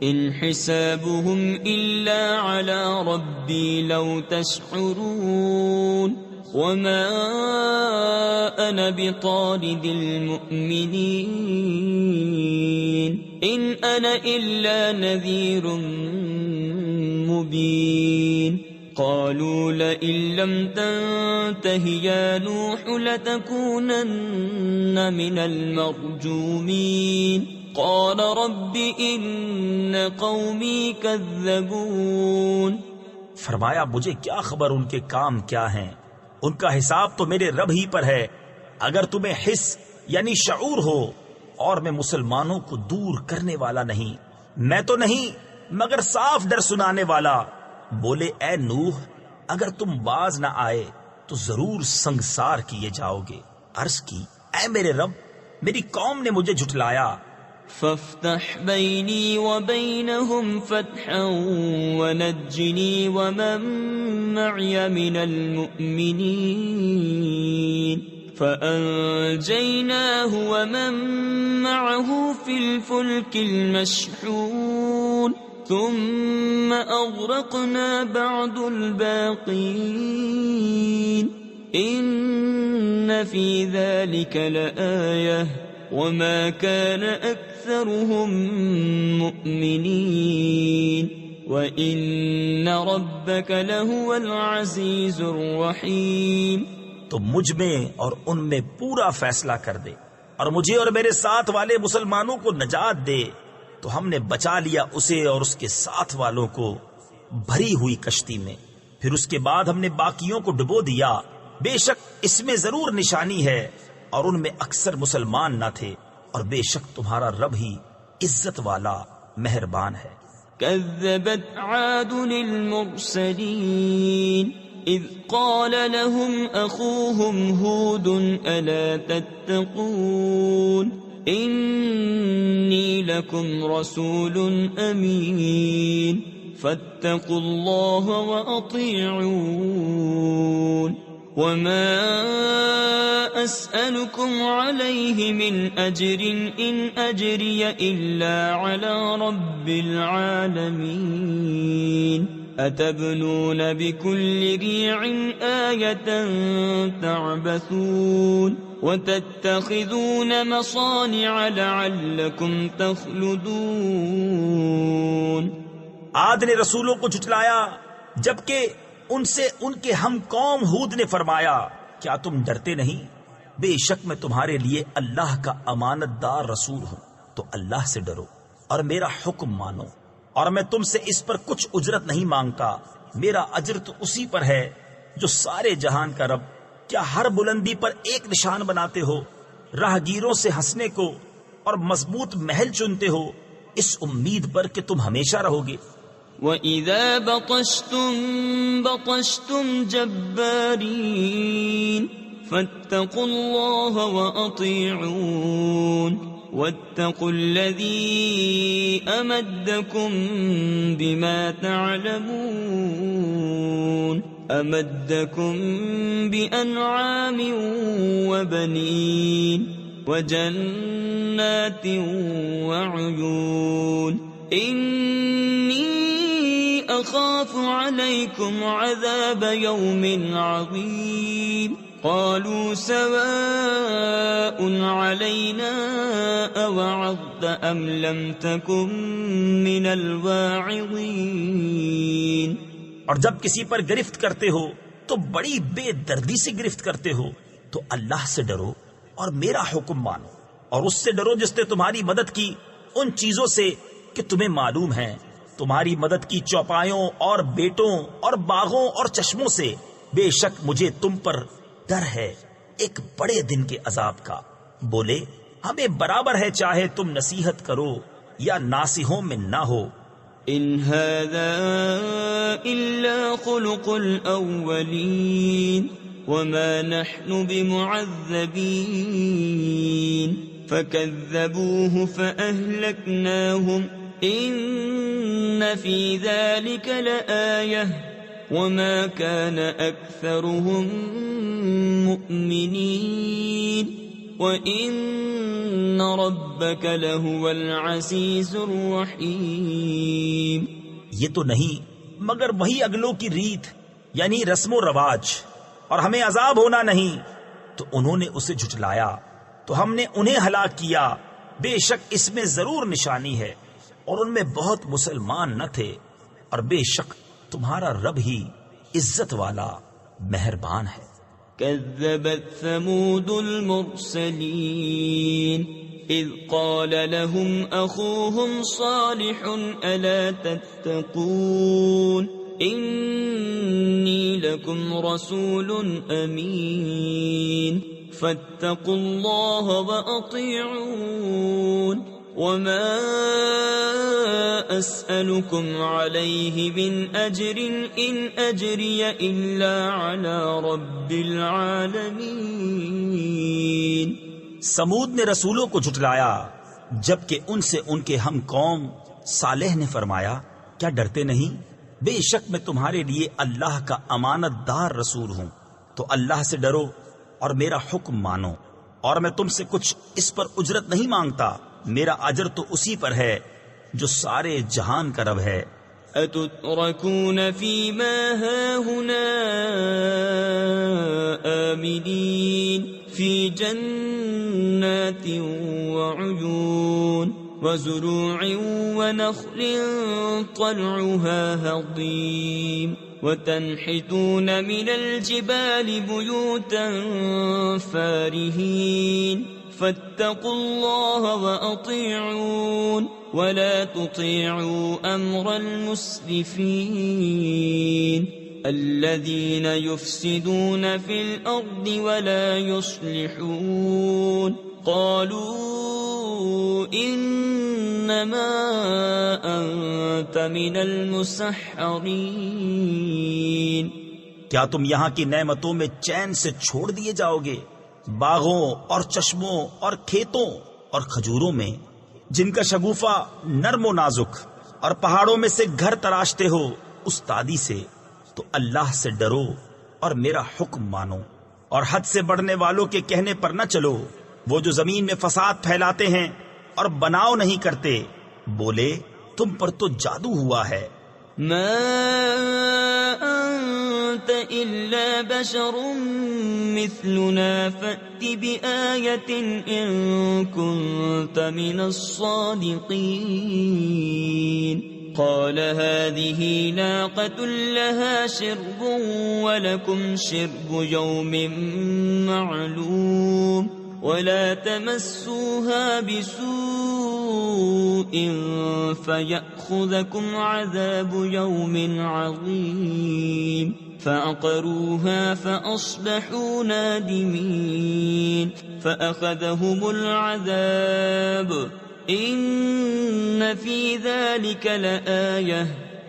إن حسابهم إلا على ربي لو تشعرون وما أنا بطارد المؤمنين إن أنا إلا نذير مبين قالوا لئن لم تنته يا نوح لتكونن من المرجومين قال رب إن قومي كذبون فرمایا مجھے کیا خبر ان کے کام کیا ہیں، ان کا حساب تو میرے رب ہی پر ہے۔ اگر تمہیں حس یعنی شعور ہو اور میں مسلمانوں کو دور کرنے والا نہیں، میں تو نہیں مگر صاف ڈر سنانے والا۔ بولے اے نوح اگر تم باز نہ آئے تو ضرور سنگسار کیے جاؤ گے۔ عرض کی اے میرے رب میری قوم نے مجھے جھٹلایا۔ فافتح بيني وبينهم فتحا ونجني ومن معي من المؤمنين فأنجيناه ومن معه في الفلك المشحون ثم أغرقنا بعد الباقين إن في ذلك لآية وما كان أكثرهم مؤمنين وإن ربك لهو العزيز الرحيم۔ تو مجھ میں اور ان میں پورا فیصلہ کر دے اور مجھے اور میرے ساتھ والے مسلمانوں کو نجات دے۔ تو ہم نے بچا لیا اسے اور اس کے ساتھ والوں کو بھری ہوئی کشتی میں، پھر اس کے بعد ہم نے باقیوں کو ڈبو دیا۔ بے شک اس میں ضرور نشانی ہے اور ان میں اکثر مسلمان نہ تھے، اور بے شک تمہارا رب ہی عزت والا مہربان ہے۔ كذبت عاد المرسلين إذ قال لهم أخوهم هود ألا تتقون إني لكم رسول أمين فاتقوا الله وأطيعون وما أسألكم عليه من أجر إن أجري إلا على رب العالمين أتبنون بكل ريع آية تعبثون وتتخذون مصانع لعلكم تخلدون۔ عاد نے رسولوں کو جھٹلایا جبکہ ان سے ان کے ہم قوم ہود نے فرمایا کیا تم ڈرتے نہیں؟ بے شک میں تمہارے لیے اللہ کا امانت دار رسول ہوں، تو اللہ سے ڈرو اور میرا حکم مانو، اور میں تم سے اس پر کچھ اجرت نہیں مانگتا، میرا اجر تو اسی پر ہے جو سارے جہان کا رب۔ کیا ہر بلندی پر ایک نشان بناتے ہو، راہ گیروں سے ہنسنے کو اور مضبوط محل چنتے ہو اس امید پر کہ تم ہمیشہ رہو گے؟ وَإِذَا بَطَشْتُمْ بَطَشْتُمْ جَبَّارِينَ فَاتَّقُوا اللَّهَ وَأَطِيعُونَ وَاتَّقُوا الَّذِي أَمَدَّكُمْ بِمَا تَعْلَمُونَ أَمَدَّكُمْ بِأَنْعَامٍ وَبَنِينَ وَجَنَّاتٍ وَعُيُونٍ إِنِّي أَخَافُ عَلَيْكُمْ عَذَابَ يَوْمٍ عَظِيمٍ قَالُوا سَوَاءٌ عَلَيْنَا أَوَعَظْتَ أَمْ لَمْ تَكُنْ مِنَ الْوَاعِظِينَ۔ اور جب کسی پر گرفت کرتے ہو تو بڑی بے دردی سے گرفت کرتے ہو، تو اللہ سے ڈرو اور میرا حکم مانو، اور اس سے ڈرو جس نے تمہاری مدد کی ان چیزوں سے کہ تمہیں معلوم ہے، تمہاری مدد کی چوپایوں اور بیٹوں اور باغوں اور چشموں سے۔ بے شک مجھے تم پر ڈر ہے ایک بڑے دن کے عذاب کا۔ بولے ہمیں برابر ہے چاہے تم نصیحت کرو یا ناصحوں میں نہ ہو۔ ان هذا الا خلق الاولین وما نحن بمعذبین فكذبوه فأهلكناهم ان في ذلك لآية وما كان أكثرهم مؤمنين وإن ربك لهو العزيز الرحيم. یہ تو نہیں مگر وہی اگلوں کی ریت یعنی رسم و رواج، اور ہمیں عذاب ہونا نہیں. تو انہوں نے اسے جھٹلایا تو ہم نے انہیں ہلاک کیا. بے شک اس میں ضرور نشانی ہے اور ان میں بہت مسلمان نہ تھے، اور بے شک تمہارا رب ہی عزت والا مہربان ہے. كذبت ثمود المرسلين إذ قال لهم أخوهم صالح ألا تتقون إني لكم رسول أمين فاتقوا الله وأطيعون وما أسألكم عليه من أجر إن أجري إلا على رب العالمين. سمود نے رسولوں کو جھٹلایا جبکہ ان سے ان کے ہم قوم صالح نے فرمایا کیا ڈرتے نہیں؟ بے شک میں تمہارے لیے اللہ کا امانت دار رسول ہوں، تو اللہ سے ڈرو اور میرا حکم مانو، اور میں تم سے کچھ اس پر اجرت نہیں مانگتا، میرا اجر تو اسی پر ہے جو سارے جہان کا رب ہے. أتتركون فيما هاهنا آمنين في جنات وعيون وزروع ونخل طلعها هضيم وتنحتون من الجبال بيوتا فارهين فاتقوا الله وأطيعون ولا تطيعوا أمر المسرفين الذين يفسدون في الأرض ولا يصلحون. قالوا إنما أنت من المسحرين. کیا تم یہاں کی نعمتوں میں چین سے چھوڑ دیے جاؤ گے؟ باغوں اور چشموں اور کھیتوں اور کھجوروں میں جن کا شگوفہ نرم و نازک، اور پہاڑوں میں سے گھر تراشتے ہو استادی سے، تو اللہ سے ڈرو اور میرا حکم مانو، اور حد سے بڑھنے والوں کے کہنے پر نہ چلو، وہ جو زمین میں فساد پھیلاتے ہیں اور بناؤ نہیں کرتے. بولے تم پر تو جادو ہوا ہے. ما أنت إلا بشر مثلنا فأت بآية إن كنت من الصادقين. قال هذه ناقة لها شرب ولكم شرب يوم معلوم ولا تمسوها بسوء فيأخذكم عذاب يوم عظيم. فعقروها فأصبحوا نادمين فأخذهم العذاب إن في ذلك لآية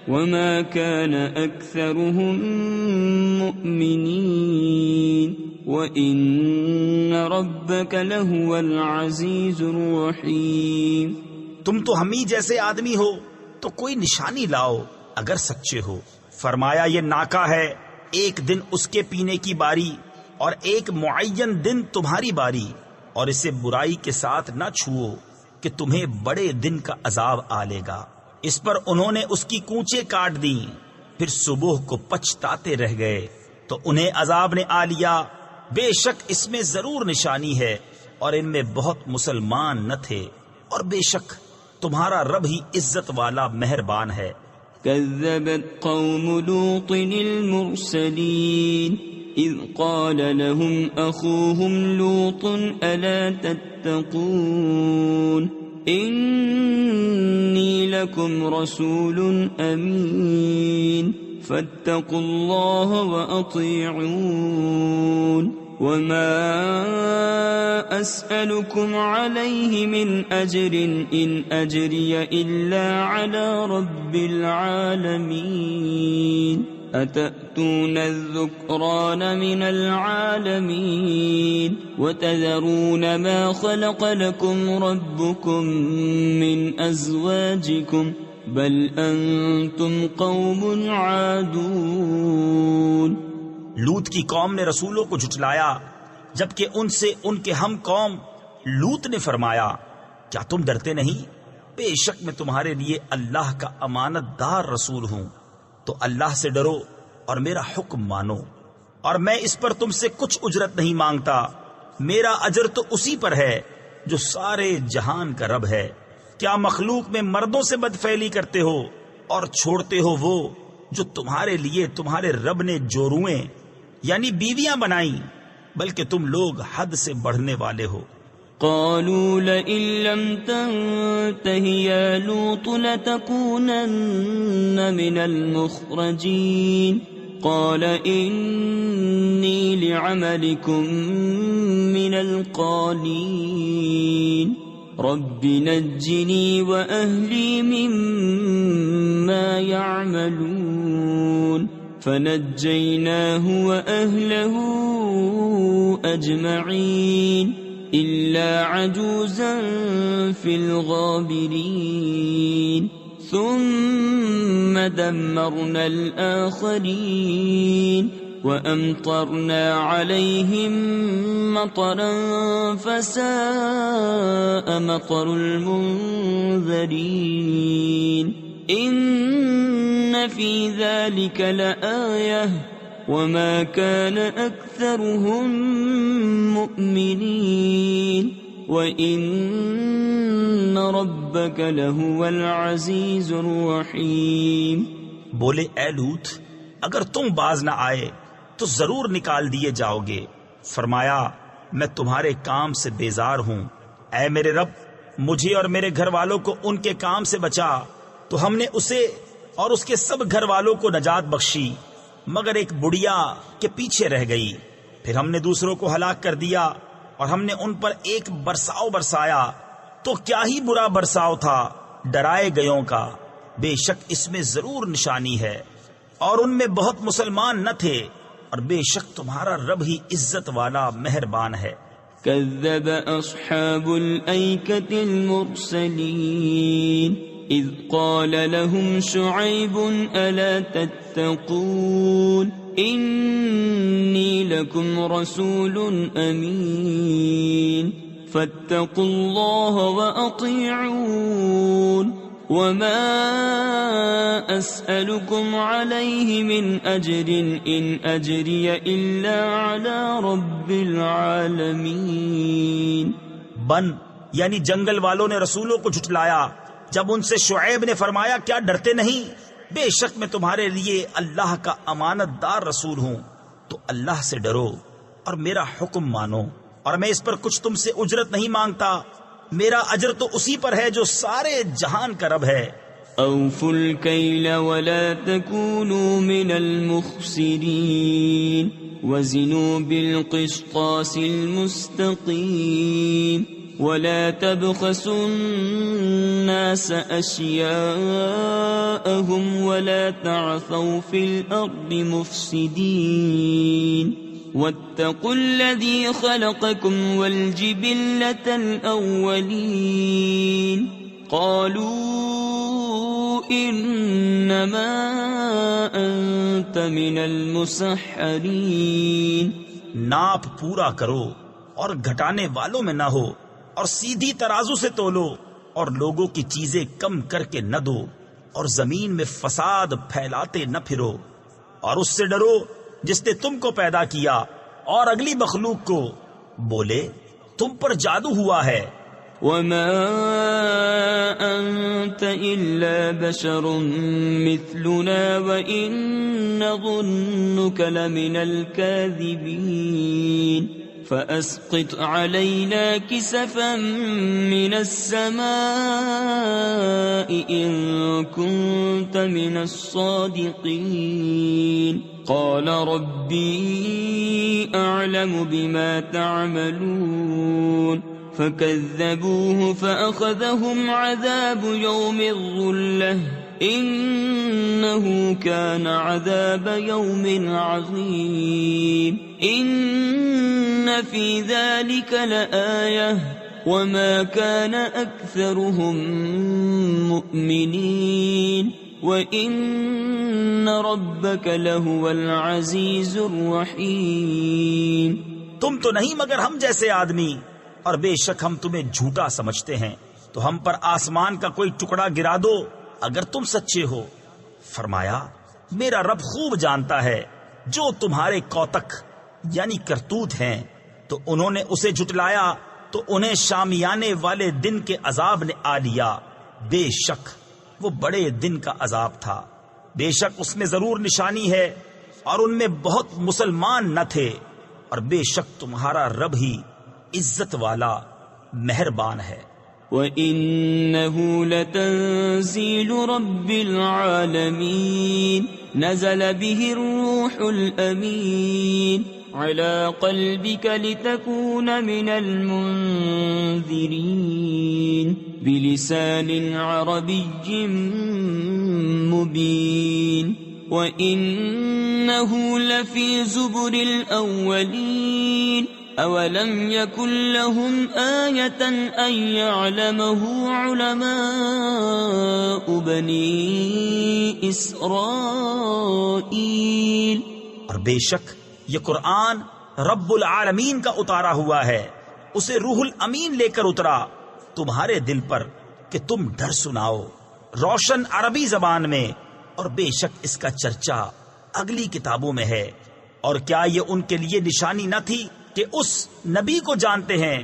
وما كان أكثرهم مؤمنين وإن ربك لهو العزيز الرحيم. تم تو ہم ہی جیسے آدمی ہو تو کوئی نشانی لاؤ اگر سچے ہو. فرمایا یہ ناکا ہے، ایک دن اس کے پینے کی باری اور ایک معین دن تمہاری باری، اور اسے برائی کے ساتھ نہ چھوؤ کہ تمہیں بڑے دن کا عذاب آ لے گا. اس پر انہوں نے اس کی کونچیں کاٹ دیں، پھر صبح کو پچھتاتے رہ گئے تو انہیں عذاب نے آ لیا. بے شک اس میں ضرور نشانی ہے اور ان میں بہت مسلمان نہ تھے، اور بے شک تمہارا رب ہی عزت والا مہربان ہے. كذبت قوم لوط المرسلين إذ قال لهم أخوهم لوط ألا تتقون إني لكم رسول أمين فاتقوا الله وأطيعون وما أسألكم عليه من أجر إن أجري إلا على رب العالمين أتأتون الذكران من العالمين وتذرون ما خلق لكم ربكم من أزواجكم بل انتم قوم عادون. لوط کی قوم نے رسولوں کو جھٹلایا، جبکہ ان سے ان کے ہم قوم لوط نے فرمایا، کیا تم ڈرتے نہیں؟ بے شک میں تمہارے لیے اللہ کا امانت دار رسول ہوں، تو اللہ سے ڈرو اور میرا حکم مانو، اور میں اس پر تم سے کچھ اجرت نہیں مانگتا، میرا اجر تو اسی پر ہے جو سارے جہان کا رب ہے. کیا مخلوق میں مردوں سے بدفعلی کرتے ہو اور چھوڑتے ہو وہ جو تمہارے لیے تمہارے رب نے جورویں یعنی بیویاں بنائیں، بلکہ تم لوگ حد سے بڑھنے والے ہو. قالوا لئن لم تنته يا لوط لتكونن من المخرجين. قال إني لعملكم من القالين. رب نجني وأهلي مما يعملون. فنجيناه وأهله أجمعين إلا عجوزا في الغابرين. ثم دمرنا الآخرين وأمطرنا عليهم مطرا فساء مطر المنذرين. إن في ذلك لآية وما كان أكثرهم مؤمنين وإن ربك لهو العزيز الرحيم. بولے اے لوط، اگر تم باز نہ آئے تو ضرور نکال دیے جاؤ گے. فرمایا میں تمہارے کام سے بیزار ہوں. اے میرے رب، مجھے اور میرے گھر والوں کو ان کے کام سے بچا. تو ہم نے اسے اور اس کے سب گھر والوں کو نجات بخشی مگر ایک بڑھیا کے پیچھے رہ گئی. پھر ہم نے دوسروں کو ہلاک کر دیا اور ہم نے ان پر ایک برساؤ برسایا. تو کیا ہی برا برساؤ تھا ڈرائے گیوں کا. بے شک اس میں ضرور نشانی ہے، اور ان میں بہت مسلمان نہ تھے، اور بے شک تمہارا رب ہی عزت والا مہربان ہے. كذب أصحاب الأيكة المرسلين إذ قال لهم شعيب ألا تتقون إني لكم رسول أمين فاتقوا الله وأطيعون وما أسألكم عليه من أجر إن أجري إلا على رب العالمين. بن یعنی جنگل والوں نے رسولوں کو جھٹلایا جب ان سے شعیب نے فرمایا کیا ڈرتے نہیں؟ بے شک میں تمہارے لیے اللہ کا امانت دار رسول ہوں، تو اللہ سے ڈرو اور میرا حکم مانو، اور میں اس پر کچھ تم سے اجرت نہیں مانگتا، میرا اجر تو اسی پر ہے جو سارے جہان کا رب ہے. أوفوا الكيل ولا تكونوا من المخسرين وزنوا بالقسطاس المستقيم ولا تبخسوا الناس أشياءهم ولا تعثوا في الأرض مفسدين واتقوا الذي خلقكم والجبلة الأولين. قالوا إنما أنت من المسحرين. ناپ پورا کرو اور گھٹانے والوں میں نہ ہو، اور سیدھی ترازو سے تولو، اور لوگوں کی چیزیں کم کر کے نہ دو، اور زمین میں فساد پھیلاتے نہ پھرو، اور اس سے ڈرو جس نے تم کو پیدا کیا اور اگلی مخلوق کو. بولے تم پر جادو ہوا ہے. وما أنت إلا بشر مثلنا وإن نظنك لمن الكاذبين فأسقط علينا كسفا من السماء إن كنت من الصادقين. قال ربي أعلم بما تعملون فكذبوه فأخذهم عذاب يوم الظلة إنه كان عذاب يوم عظيم. إن في ذلك لآية وما كان أكثرهم مؤمنين وإن ربك لهو العزيز الرحيم. تم تو نہیں مگر ہم جیسے آدمی، اور بے شک ہم تمہیں جھوٹا سمجھتے ہیں، تو ہم پر آسمان کا کوئی ٹکڑا گرا دو اگر تم سچے ہو. فرمایا میرا رب خوب جانتا ہے جو تمہارے کوتک یعنی کرتوت ہیں. تو انہوں نے اسے جھٹلایا تو انہیں شامیانے والے دن کے عذاب نے آ لیا. بے شک وہ بڑے دن کا عذاب تھا. بے شک اس میں ضرور نشانی ہے اور ان میں بہت مسلمان نہ تھے، اور بے شک تمہارا رب ہی عزت والا مہربان ہے. وَإِنَّهُ لَتَنزِيلُ رَبِّ الْعَالَمِينَ نَزَلَ بِهِ الرُّوحُ الْأَمِينُ عَلَى قَلْبِكَ لِتَكُونَ مِنَ الْمُنذِرِينَ بِلِسَانٍ عَرَبِيٍّ مُبِينٍ وَإِنَّهُ لَفِي زُبُرِ الْأَوَّلِينَ أَوَلَمْ يَكُنْ لَهُمْ آيَةً أَنْ يَعْلَمَهُ عُلَمَاءُ بَنِي إِسْرَائِيلَ. اور بے شک یہ قرآن رب العالمین کا اتارا ہوا ہے، اسے روح الامین لے کر اترا تمہارے دل پر کہ تم ڈر سناؤ روشن عربی زبان میں. اور بے شک اس کا چرچا اگلی کتابوں میں ہے. اور کیا یہ ان کے لیے نشانی نہ تھی کہ اس نبی کو جانتے ہیں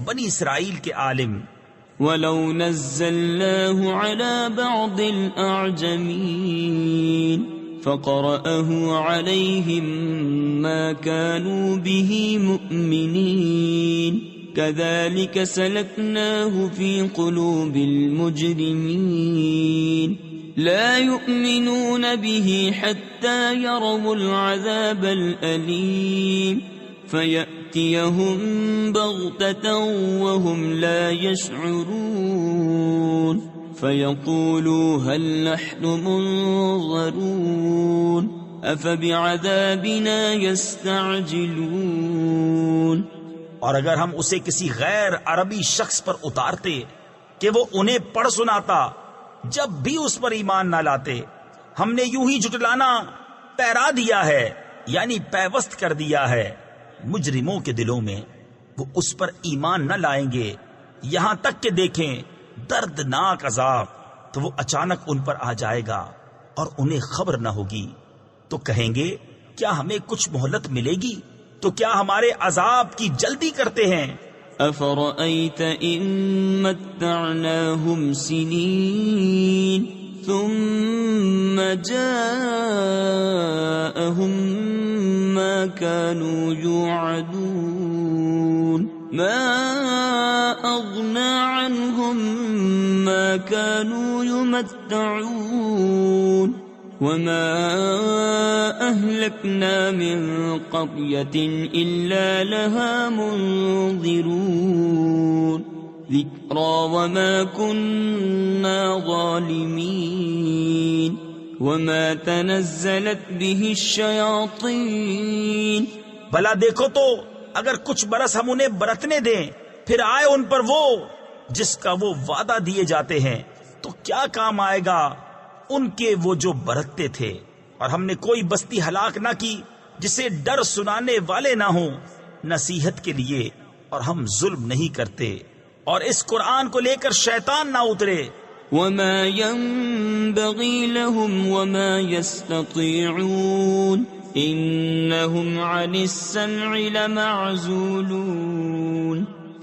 بنی اسرائیل کے عالم. وَلَوْ نَزَّلْنَاهُ عَلَى بَعْضِ الْأَعْجَمِينَ فَقَرَأَهُ عَلَيْهِمْ مَا كَانُوا بِهِ مُؤْمِنِينَ كَذَلِكَ سَلَكْنَاهُ فِي قُلُوبِ الْمُجْرِمِينَ لا يؤمنون به حتى يروا العذاب الأليم فيأتيهم بغتة وهم لا يشعرون فيقولوا هل نحن منظرون أفبعذابنا يستعجلون. اور اگر ہم اسے کسی غیر عربی شخص پر اتارتے کہ وہ انہیں پڑھ سناتا جب بھی اس پر ایمان نہ لاتے، ہم نے یوں ہی جھٹلانا پیرا دیا ہے یعنی پیوست کر دیا ہے مجرموں کے دلوں میں. وہ اس پر ایمان نہ لائیں گے یہاں تک کہ دیکھیں دردناک عذاب، تو وہ اچانک ان پر آ جائے گا اور انہیں خبر نہ ہوگی. تو کہیں گے کیا ہمیں کچھ مہلت ملے گی؟ تو کیا ہمارے عذاب کی جلدی کرتے ہیں؟ أَفَرَأَيْتَ إِن مَّتَّعْنَاهُمْ سِنِينَ ثُمَّ جَاءَهُم مَّا كَانُوا يُوعَدُونَ مَا أَغْنَىٰ عَنْهُم مَّا كَانُوا يُمَتَّعُونَ وَمَا أَهْلَكْنَا مِن قَرْيَةٍ إِلَّا لَهَا مُنذِرُونَ ذِكْرَىٰ وَمَا كُنَّا ظَالِمِينَ وَمَا تَنَزَّلَتْ بِهِ الشَّيَاطِينُ. بھلا دیکھو تو اگر کچھ برس ہم انہیں برتنے دیں پھر آئے ان پر وہ جس کا وہ وعدہ دیے جاتے ہیں، تو کیا کام آئے گا ان کے وہ جو برتتے تھے. اور ہم نے کوئی بستی ہلاک نہ کی جسے ڈر سنانے والے نہ ہوں نصیحت کے لیے، اور ہم ظلم نہیں کرتے. اور اس قرآن کو لے کر شیطان نہ اترے. وما ينبغي لهم وما يستطيعون إنهم عن السمع لمعزولون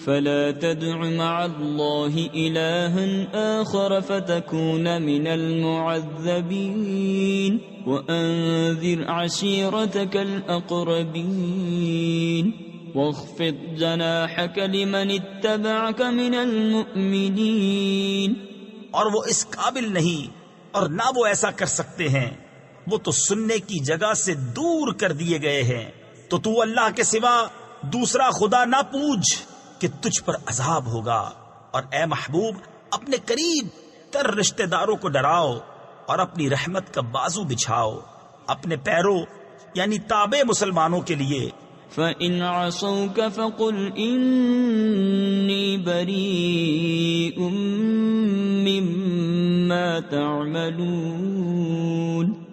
فلا تدع مع الله إلها آخر فتكون من المعذبين وأنذر عشيرتك الأقربين واخفض جناحك لمن اتبعك من المؤمنين. اور وہ اس قابل نہیں اور نہ وہ ایسا کر سکتے ہیں، وہ تو سننے کی جگہ سے دور کر دیے گئے ہیں. تو تو اللہ کے سوا دوسرا خدا نہ پوچھ کہ تجھ پر عذاب ہوگا. اور اے محبوب اپنے قریب تر رشتہ داروں کو ڈراؤ اور اپنی رحمت کا بازو بچھاؤ اپنے پیروں یعنی تابع مسلمانوں کے لیے فإن عصوك فقل إني بريء مما تعملون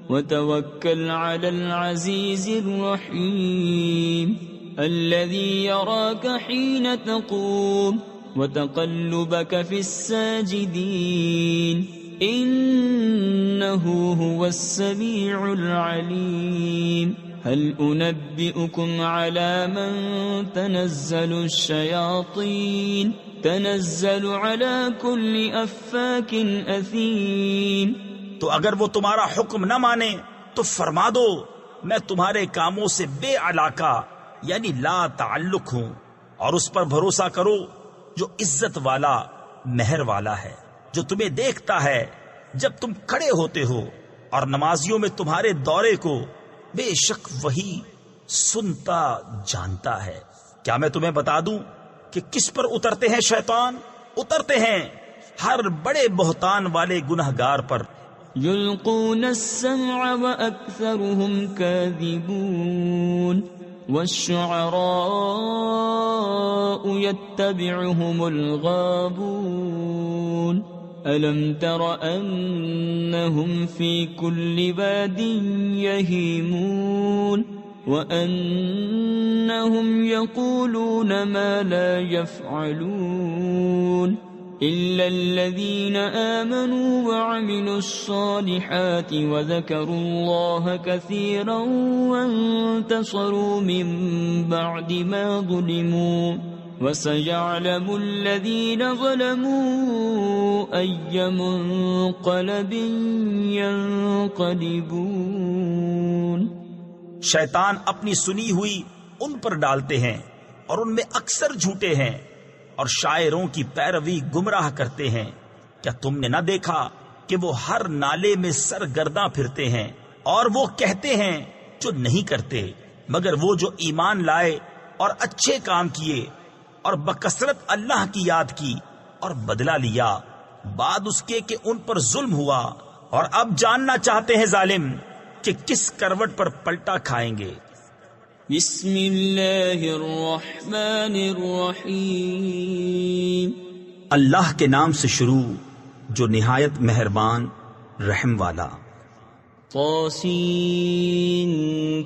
وتوكل على العزيز الرحيم الذي يراك حين تقوم وتقلبك في الساجدين إنه هو السميع العليم هل أنبئكم على من تنزل الشياطين تنزل على كل أفاك أثيم. تو اگر وہ تمہارا حکم نہ مانے تو فرما دو میں تمہارے کاموں سے بے علاقہ یعنی لا تعلق ہوں، اور اس پر بھروسہ کرو جو عزت والا مہر والا ہے، جو تمہیں دیکھتا ہے جب تم کھڑے ہوتے ہو اور نمازیوں میں تمہارے دورے کو بے شک وہی سنتا جانتا ہے. کیا میں تمہیں بتا دوں کہ کس پر اترتے ہیں شیطان؟ اترتے ہیں ہر بڑے بہتان والے گنہگار پر. يلقون السمع وأكثرهم كاذبون والشعراء يتبعهم الغابون ألم تر أنهم في كل واد يهيمون وأنهم يقولون ما لا يفعلون إلا الذين آمنوا وعملوا الصالحات وذكروا الله كثيرا وانتصروا من بعد ما ظلموا وسيعلم الذين ظلموا أي منقلب ينقلبون. شیطان اپنی سنی ہوئی ان پر ڈالتے ہیں اور ان میں اکثر جھوٹے ہیں اور شاعروں کی پیروی گمراہ کرتے ہیں. کیا تم نے نہ دیکھا کہ وہ ہر نالے میں سرگرداں پھرتے ہیں اور وہ کہتے ہیں جو نہیں کرتے مگر وہ جو ایمان لائے اور اچھے کام کیے اور بکثرت اللہ کی یاد کی اور بدلہ لیا بعد اس کے کہ ان پر ظلم ہوا، اور اب جاننا چاہتے ہیں ظالم کہ کس کروٹ پر پلٹا کھائیں گے. بسم اللہ الرحمن الرحیم. اللہ کے نام سے شروع جو نہایت مہربان رحم والا. طاسین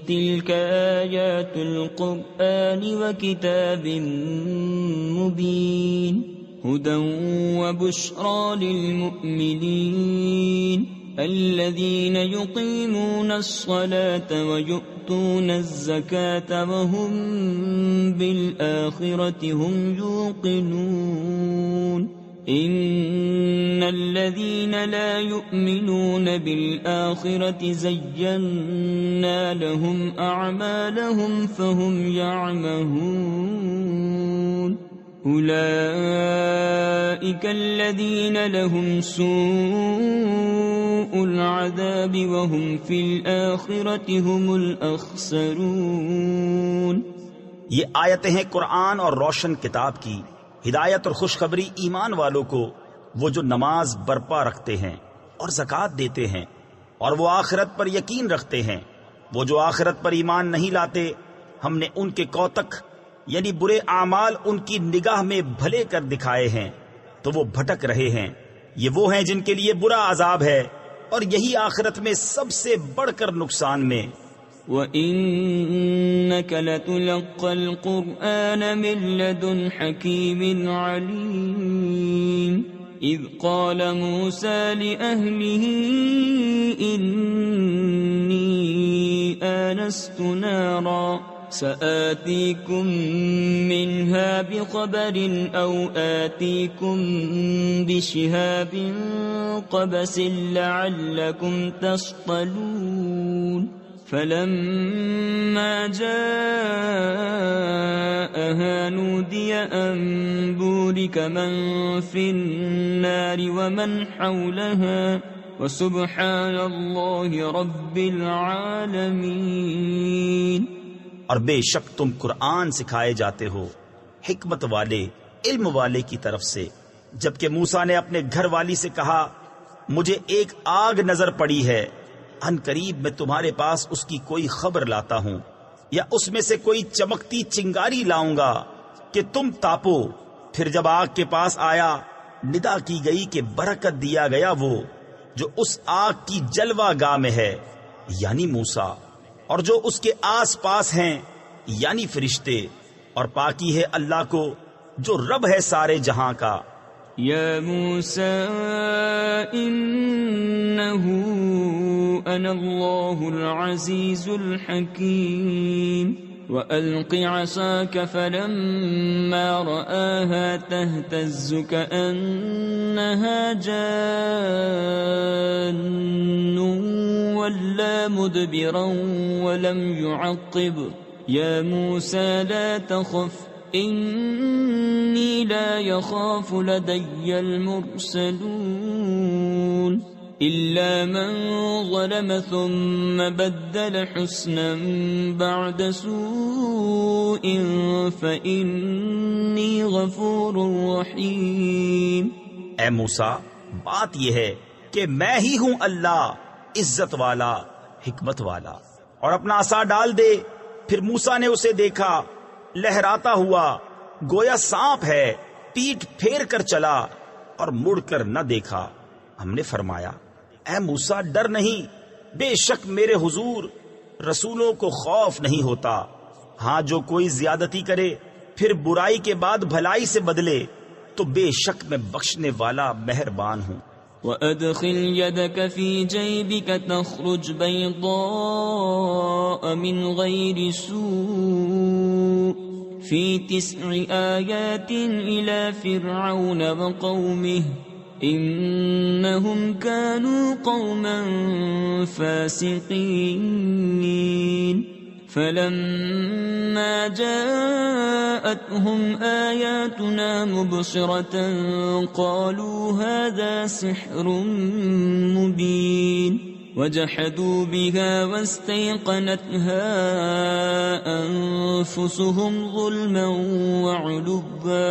تلک آیات القرآن وکتاب مبین ہدی وبشری للمؤمنین الذین یقیمون الصلاة ویؤتون الزکاة وهم بالآخرة هم یوقنون ان الذین لا یؤمنون بالآخرة زینا لهم اعمالهم فهم یعمهون اولئک الذین لهم سوء العذاب وهم فی الآخرة هم الاخسرون. یہ آیتیں ہیں قرآن اور روشن کتاب کی، ہدایت اور خوشخبری ایمان والوں کو، وہ جو نماز برپا رکھتے ہیں اور زکوٰۃ دیتے ہیں اور وہ آخرت پر یقین رکھتے ہیں. وہ جو آخرت پر ایمان نہیں لاتے ہم نے ان کے کوتک یعنی برے اعمال ان کی نگاہ میں بھلے کر دکھائے ہیں تو وہ بھٹک رہے ہیں. یہ وہ ہیں جن کے لیے برا عذاب ہے اور یہی آخرت میں سب سے بڑھ کر نقصان میں. وَإِنَّكَ لَتُلَقَّى الْقُرْآنَ مِن لَّدُنْ حَكِيمٍ عَلِيمٍ إِذْ قَالَ مُوسَى لِأَهْلِهِ إِنِّي آنَسْتُ نَارًا سآتيكم منها بخبر أو آتيكم بشهاب قبس لعلكم تصطلون فلما جاءها نودي أن بورك من في النار ومن حولها وسبحان الله رب العالمين. اور بے شک تم قرآن سکھائے جاتے ہو حکمت والے علم والے کی طرف سے. جبکہ موسیٰ نے اپنے گھر والی سے کہا مجھے ایک آگ نظر پڑی ہے، ان قریب میں تمہارے پاس اس کی کوئی خبر لاتا ہوں یا اس میں سے کوئی چمکتی چنگاری لاؤں گا کہ تم تاپو۔ پھر جب آگ کے پاس آیا، ندا کی گئی کہ برکت دیا گیا وہ جو اس آگ کی جلوہ گاہ میں ہے، یعنی موسیٰ، اور جو اس کے آس پاس ہیں، یعنی فرشتے، اور پاکی ہے اللہ کو جو رب ہے سارے جہاں کا۔ یا موسیٰ انہو انا اللہ العزیز الحکیم وَأَلْقِ عَصَاكَ فَلَمَّا رَآهَا تَهْتَزُّ كَأَنَّهَا جَانٌّ وَلَّى مُدْبِرًا وَلَمْ يُعَقِّبْ يَا مُوسَى لَا تَخَفْ إِنِّي لَا يَخَافُ لَدَيَّ الْمُرْسَلُونَ إِلَّا مَنْ ظَلَمَ ثُمَّ بَدَّلَ حُسْنًا بَعْدَ سُوءٍ فَإِنِّي غَفُورٌ رَحِيمٌ۔ اے موسیٰ، بات یہ ہے کہ میں ہی ہوں اللہ، عزت والا، حکمت والا۔ اور اپنا عصا ڈال دے۔ پھر موسیٰ نے اسے دیکھا لہراتا ہوا، گویا سانپ ہے، پیٹ پھیر کر چلا اور مڑ کر نہ دیکھا۔ ہم نے فرمایا، اے موسیٰ ڈر نہیں، بے شک میرے حضور رسولوں کو خوف نہیں ہوتا۔ ہاں جو کوئی زیادتی کرے پھر برائی کے بعد بھلائی سے بدلے تو بے شک میں بخشنے والا مہربان ہوں۔ وَأَدْخِلْ يَدَكَ فِي جَيْبِكَ تَخْرُجْ بَيْضَاءَ مِنْ غَيْرِ سُوءٍ فِي 9 آيَاتٍ إِلَى فِرْعَوْنَ وَقَوْمِهِ إِنَّهُمْ كَانُوا قَوْمًا فَاسِقِينَ فَلَمَّا جَاءَتْهُمْ آيَاتُنَا مُبْصِرَةً قَالُوا هَذَا سِحْرٌ مُبِينٌ وَجَحَدُوا بِهَا وَاسْتَيْقَنَتْهَا أَنفُسُهُمْ ظُلْمًا وَعُلُوًّا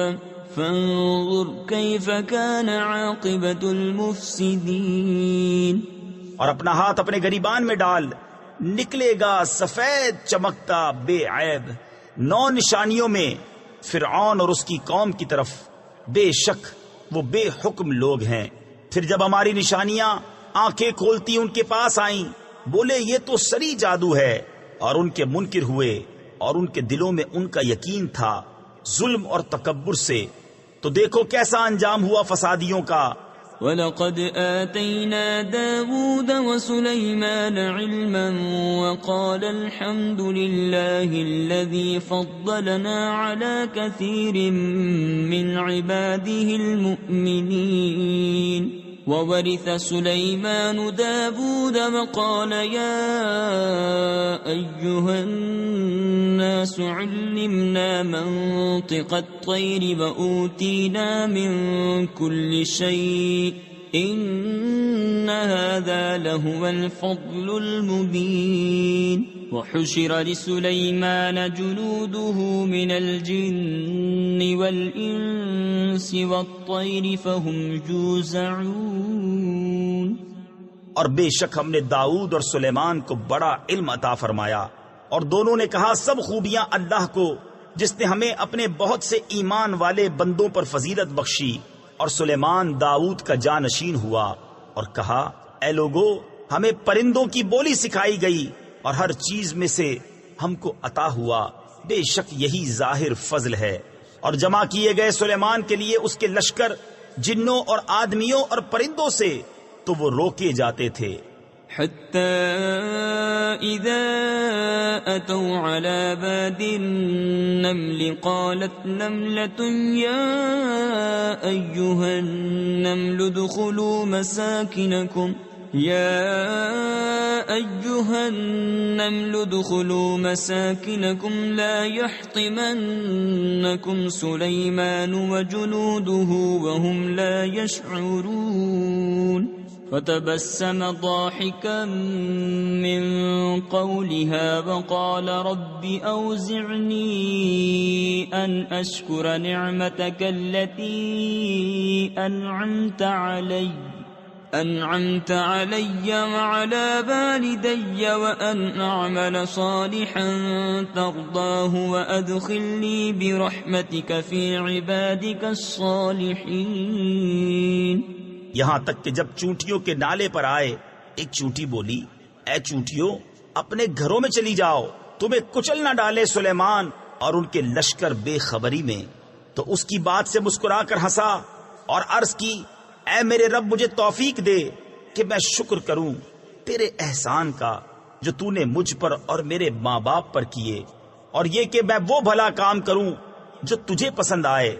فانظر کیف کان عاقبۃ المفسدین۔ اور اپنا ہاتھ اپنے گریبان میں ڈال، نکلے گا سفید چمکتا بے عیب 9 نشانیوں میں فرعون اور اس کی قوم کی طرف، بے شک وہ بے حکم لوگ ہیں۔ پھر جب ہماری نشانیاں آنکھیں کھولتی ان کے پاس آئیں، بولے یہ تو سری جادو ہے، اور ان کے منکر ہوئے اور ان کے دلوں میں ان کا یقین تھا ظلم اور تکبر سے۔ تو دیکھو کیسا انجام ہوا فسادیوں کا۔ وَلَقَدْ آتَيْنَا دَاوُودَ وَسُلَيْمَانَ عِلْمًا وَقَالَ الْحَمْدُ لِلَّهِ الَّذِي فَضَّلَنَا عَلَى كَثِيرٍ مِّنْ عِبَادِهِ الْمُؤْمِنِينَ وَوَرِثَ سُلَيْمَانُ دَاوُودَ وَقَالَ يَا أَيُّهَا النَّاسُ عُلِّمْنَا مَنطِقَ الطَّيْرِ وَأُوتِينَا مِن كُلِّ شَيْءٍ إِنَّ هَذَا لَهُوَ الْفَضْلُ الْمُبِينُ وَحُشِرَ لِسُلَيْمَانَ جُنُودُهُ مِنَ الْجِنِّ وَالْإِنسِ وَالطَّيْرِ فَهُمْ يُوزَعُونَ۔ اور بے شک ہم نے داؤد اور سلیمان کو بڑا علم عطا فرمایا، اور دونوں نے کہا سب خوبیاں اللہ کو، جس نے ہمیں اپنے بہت سے ایمان والے بندوں پر فضیلت بخشی۔ اور سلیمان داؤد کا جانشین ہوا، اور کہا اے لوگو ہمیں پرندوں کی بولی سکھائی گئی، اور ہر چیز میں سے ہم کو عطا ہوا، بے شک یہی ظاہر فضل ہے۔ اور جمع کیے گئے سلیمان کے لیے اس کے لشکر جنوں اور آدمیوں اور پرندوں سے، تو وہ روکے جاتے تھے۔ حتى إذا أتوا على باد النمل قالت نملة يا أيها النمل ادخلوا مساكنكم لا يحطمنكم سليمان وجنوده وهم لا يشعرون فتبسم ضاحكا من قولها وقال رب أوزعني أن أشكر نعمتك التي أنعمت علي أنعمت علي وعلى والدي وأن أعمل صالحا ترضاه وأدخلني برحمتك في عبادك الصالحين. یہاں تک کہ جب چونٹیوں کے نالے پر آئے، ایک چونٹی بولی، اے چونٹیوں، اپنے گھروں میں چلی جاؤ، تمہیں کچل نہ ڈالے سلیمان اور ان کے لشکر بے خبری میں. تو اس کی بات سے مسکرا کر ہنسا اور عرض کی، اے میرے رب، مجھے توفیق دے کہ میں شکر کروں تیرے احسان کا جو تو نے مجھ پر اور میرے ماں باپ پر کیے، اور یہ کہ میں وہ بھلا کام کروں جو تجھے پسند آئے،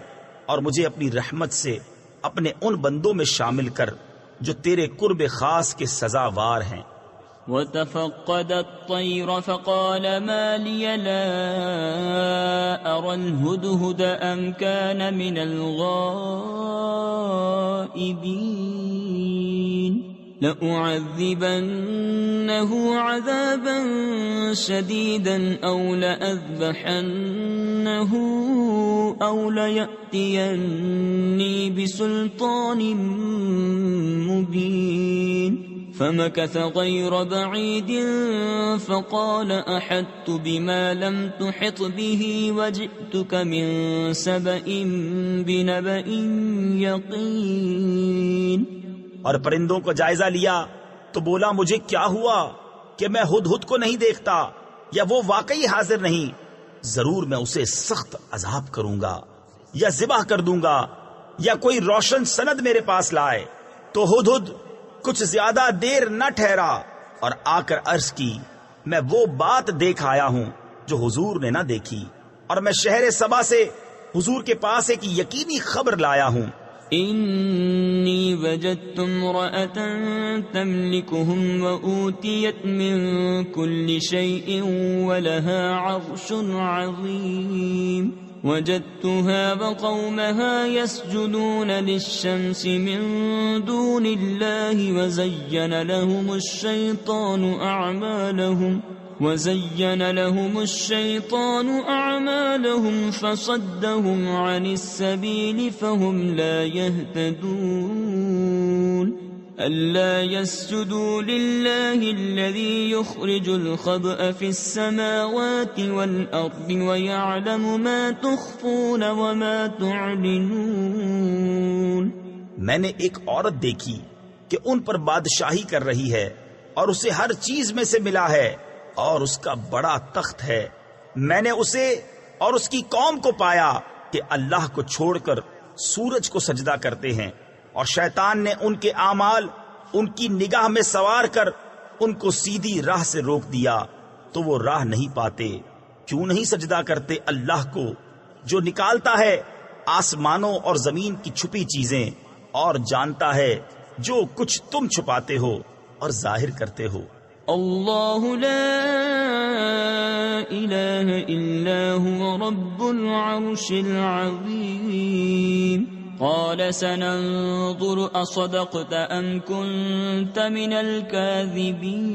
اور مجھے اپنی رحمت سے اپنے ان بندوں میں شامل کر جو تیرے قرب خاص کے سزاوار ہیں. وتفقد الطير فقال ما لي لا أرى الهدهد أم كان من الغائبين لأعذبنه عذابا شديدا أو لأذبحنه أو ليأتيني بسلطان مبين. فمكث غير بعيد فقال أحطت بما لم تحط به وجئتك من سبأ بنبأ يقين. اور پرندوں کو جائزہ لیا تو بولا، مجھے کیا ہوا کہ میں ہدہد کو نہیں دیکھتا، یا وہ واقعی حاضر نہیں؟ ضرور میں اسے سخت عذاب کروں گا یا ذبح کر دوں گا، یا کوئی روشن سند میرے پاس لائے. تو ہدہد کچھ زیادہ دیر نہ ٹھہرا اور آ کر عرض کی، میں وہ بات دیکھ آیا ہوں جو حضور نے نہ دیکھی، اور میں شہر سبا سے حضور کے پاس ایک یقینی خبر لایا ہوں. انی وجدت امرأة تملکهم وأوتیت من كل شيء ولها عرش عظیم. وجدتها وقومها يسجدون للشمس من دون الله وزين لهم الشيطان أعمالهم فصدهم عن السبيل فهم لا يهتدون. ألا يسجدوا لله الذي يخرج الخبأ في السماوات والأرض ويعلم ما تخفون وما تعلنون. میں نے ایک عورت دیکھی کہ ان پر بادشاہی کر رہی ہے، اور اسے ہر چیز میں سے ملا ہے، اور اس کا بڑا تخت ہے. میں نے اسے اور اس کی قوم کو پایا کہ اللہ کو چھوڑ کر سورج کو سجدہ کرتے ہیں، اور شیطان نے ان کے اعمال ان کی نگاہ میں سوار کر ان کو سیدھی راہ سے روک دیا، تو وہ راہ نہیں پاتے. کیوں نہیں سجدہ کرتے اللہ کو جو نکالتا ہے آسمانوں اور زمین کی چھپی چیزیں، اور جانتا ہے جو کچھ تم چھپاتے ہو اور ظاہر کرتے ہو. اللہ لا الہ الا هو رب العرش العظیم. قال سننظر اصدقت ام كنت من الكاذبین.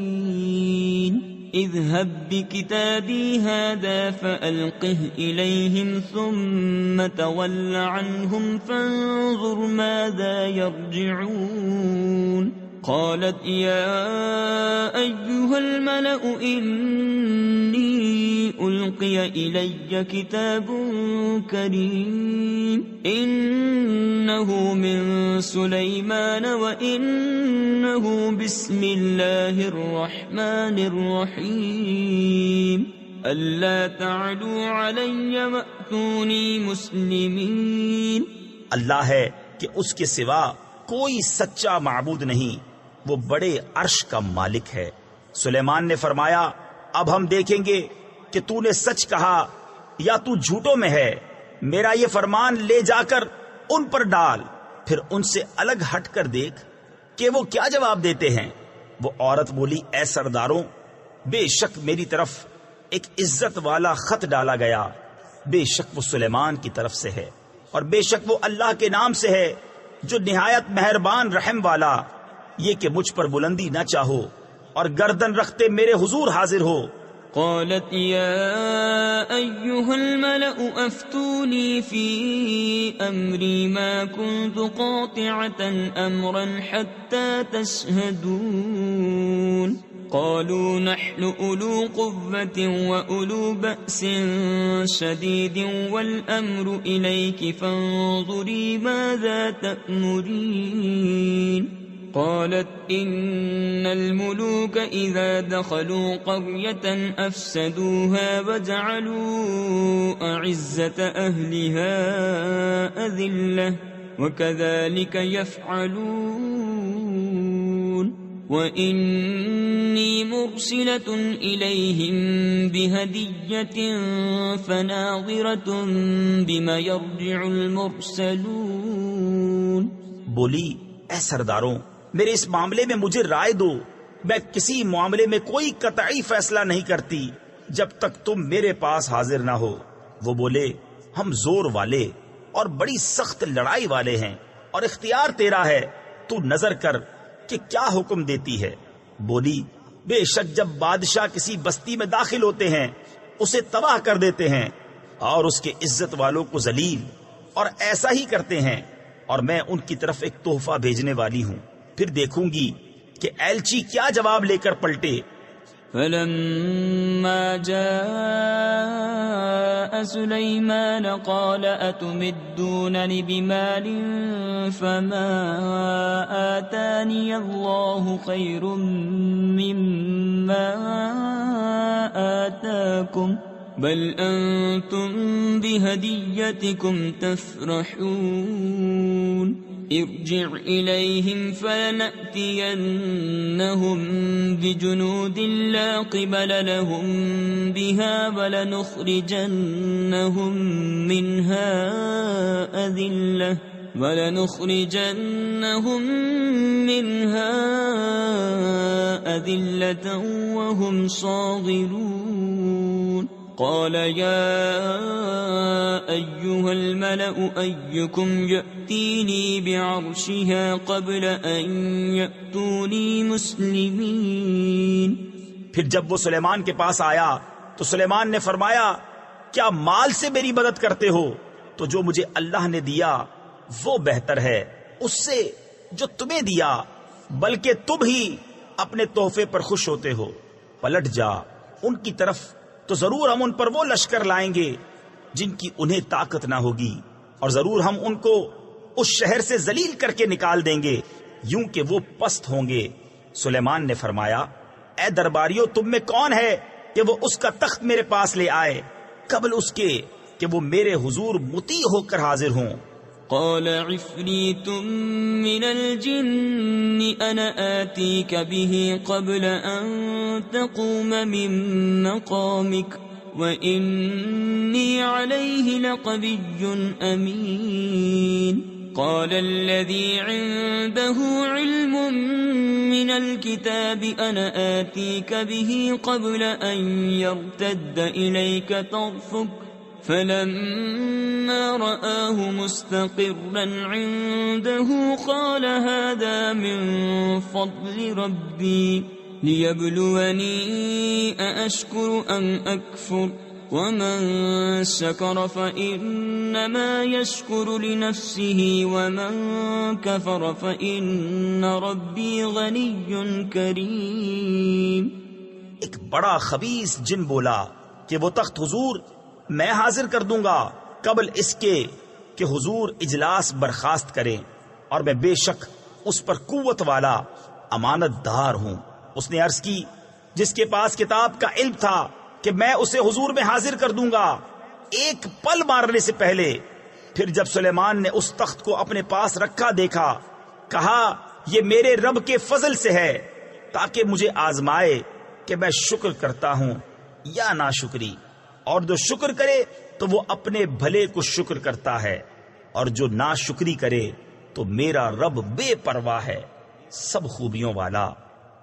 اذهب بكتابي هذا فألقه إليهم ثم تول عنهم فانظر ماذا يرجعون. قالت يا أيها الملأ إني ألقي إلي كتاب كريم إنه من سليمان وإنه بسم الله الرحمن الرحيم. ألا تعلوا علي وأتوني مسلمين. اللہ ہے کہ اس کے سوا کوئی سچا معبود نہیں، وہ بڑے عرش کا مالک ہے. سلیمان نے فرمایا، اب ہم دیکھیں گے کہ تو نے سچ کہا یا تو جھوٹوں میں ہے. میرا یہ فرمان لے جا کر ان پر ڈال، پھر ان سے الگ ہٹ کر دیکھ کہ وہ کیا جواب دیتے ہیں. وہ عورت بولی، اے سرداروں، بے شک میری طرف ایک عزت والا خط ڈالا گیا، بے شک وہ سلیمان کی طرف سے ہے، اور بے شک وہ اللہ کے نام سے ہے جو نہایت مہربان رحم والا. یہ کہ مجھ پر بلندی نہ چاہو اور گردن رکھتے میرے حضور حاضر ہو قالت يا أيها الملأ أفتوني في أمري ما كنت قاطعة أمرا حتى تشهدون قالوا نحن أولو قوة وأولو بأس شديد والأمر إليك فانظري ماذا تأمرين قالت إن الملوك إذا دخلوا قرية أفسدوها وجعلوا أعزة أهلها أذلة وكذلك يفعلون وإني مرسلة إليهم بهدية فناظرة بما يرجع المرسلون. بولی اے سرداروں، میرے اس معاملے میں مجھے رائے دو. میں کسی معاملے میں کوئی قطعی فیصلہ نہیں کرتی جب تک تم میرے پاس حاضر نہ ہو. وہ بولے ہم زور والے اور بڑی سخت لڑائی والے ہیں اور اختیار تیرا ہے، تو نظر کر کہ کیا حکم دیتی ہے. بولی بے شک جب بادشاہ کسی بستی میں داخل ہوتے ہیں اسے تباہ کر دیتے ہیں اور اس کے عزت والوں کو ذلیل، اور ایسا ہی کرتے ہیں، اور میں ان کی طرف ایک تحفہ بھیجنے والی ہوں، پھر دیکھوں گی کہ ایلچی کیا جواب لے کر پلٹے. فلما جاء سليمان قال أتمدونني بمال فما آتاني الله خير مما آتاكم بل أنتم بهديتكم تفرحون ارجع إليهم فلنأتينهم بجنود لا قبل لهم بها ولنخرجنهم منها أذلة وهم صاغرون. قال يا أيها الملأ أيكم يأتيني بعرشها قبل أن يأتوني مسلمين. پھر جب وہ سلیمان کے پاس آیا تو سلیمان نے فرمایا کیا مال سے میری مدد کرتے ہو؟ تو جو مجھے اللہ نے دیا وہ بہتر ہے اس سے جو تمہیں دیا، بلکہ تم ہی اپنے تحفے پر خوش ہوتے ہو. پلٹ جا ان کی طرف تو ضرور ہم ان پر وہ لشکر لائیں گے جن کی انہیں طاقت نہ ہوگی، اور ضرور ہم ان کو اس شہر سے ذلیل کر کے نکال دیں گے یوں کہ وہ پست ہوں گے. سلیمان نے فرمایا اے درباریوں، تم میں کون ہے کہ وہ اس کا تخت میرے پاس لے آئے قبل اس کے کہ وہ میرے حضور مطیع ہو کر حاضر ہوں. قال عفريت من الجن أنا آتيك به قبل أن تقوم من مقامك وإني عليه لقوي أمين. قال الذي عنده علم من الكتاب أنا آتيك به قبل أن يرتد إليك طرفك فلما رآه مستقرا عنده قال هذا من فضل ربي ليبلوني أأشكر أم أكفر ومن شكر فإنما يشكر لنفسه ومن كفر فإن ربي غني كريم. ایک بڑا خبیث جن بولا کہ وہ تخت حضور میں حاضر کر دوں گا قبل اس کے کہ حضور اجلاس برخاست کریں، اور میں بے شک اس پر قوت والا امانت دار ہوں. اس نے عرض کی جس کے پاس کتاب کا علم تھا کہ میں اسے حضور میں حاضر کر دوں گا ایک پل مارنے سے پہلے. پھر جب سلیمان نے اس تخت کو اپنے پاس رکھا دیکھا، کہا یہ میرے رب کے فضل سے ہے تاکہ مجھے آزمائے کہ میں شکر کرتا ہوں یا ناشکری، اور جو شکر کرے تو وہ اپنے بھلے کو شکر کرتا ہے، اور جو ناشکری کرے تو میرا رب بے پرواہ ہے، سب خوبیوں والا.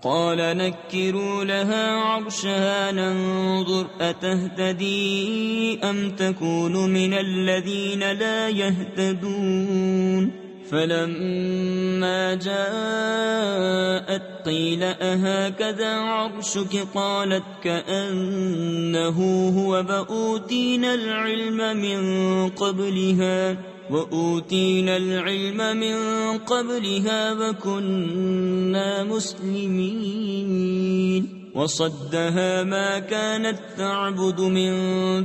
قال نكروا لها عرشها ننظر أتهتدي أم تكون من الذين لا يهتدون فلما جاءت قيل أهكذا عرشك قالت كأنه هو وأوتينا العلم من قبلها وكنا مسلمين وصدها ما كانت تعبد من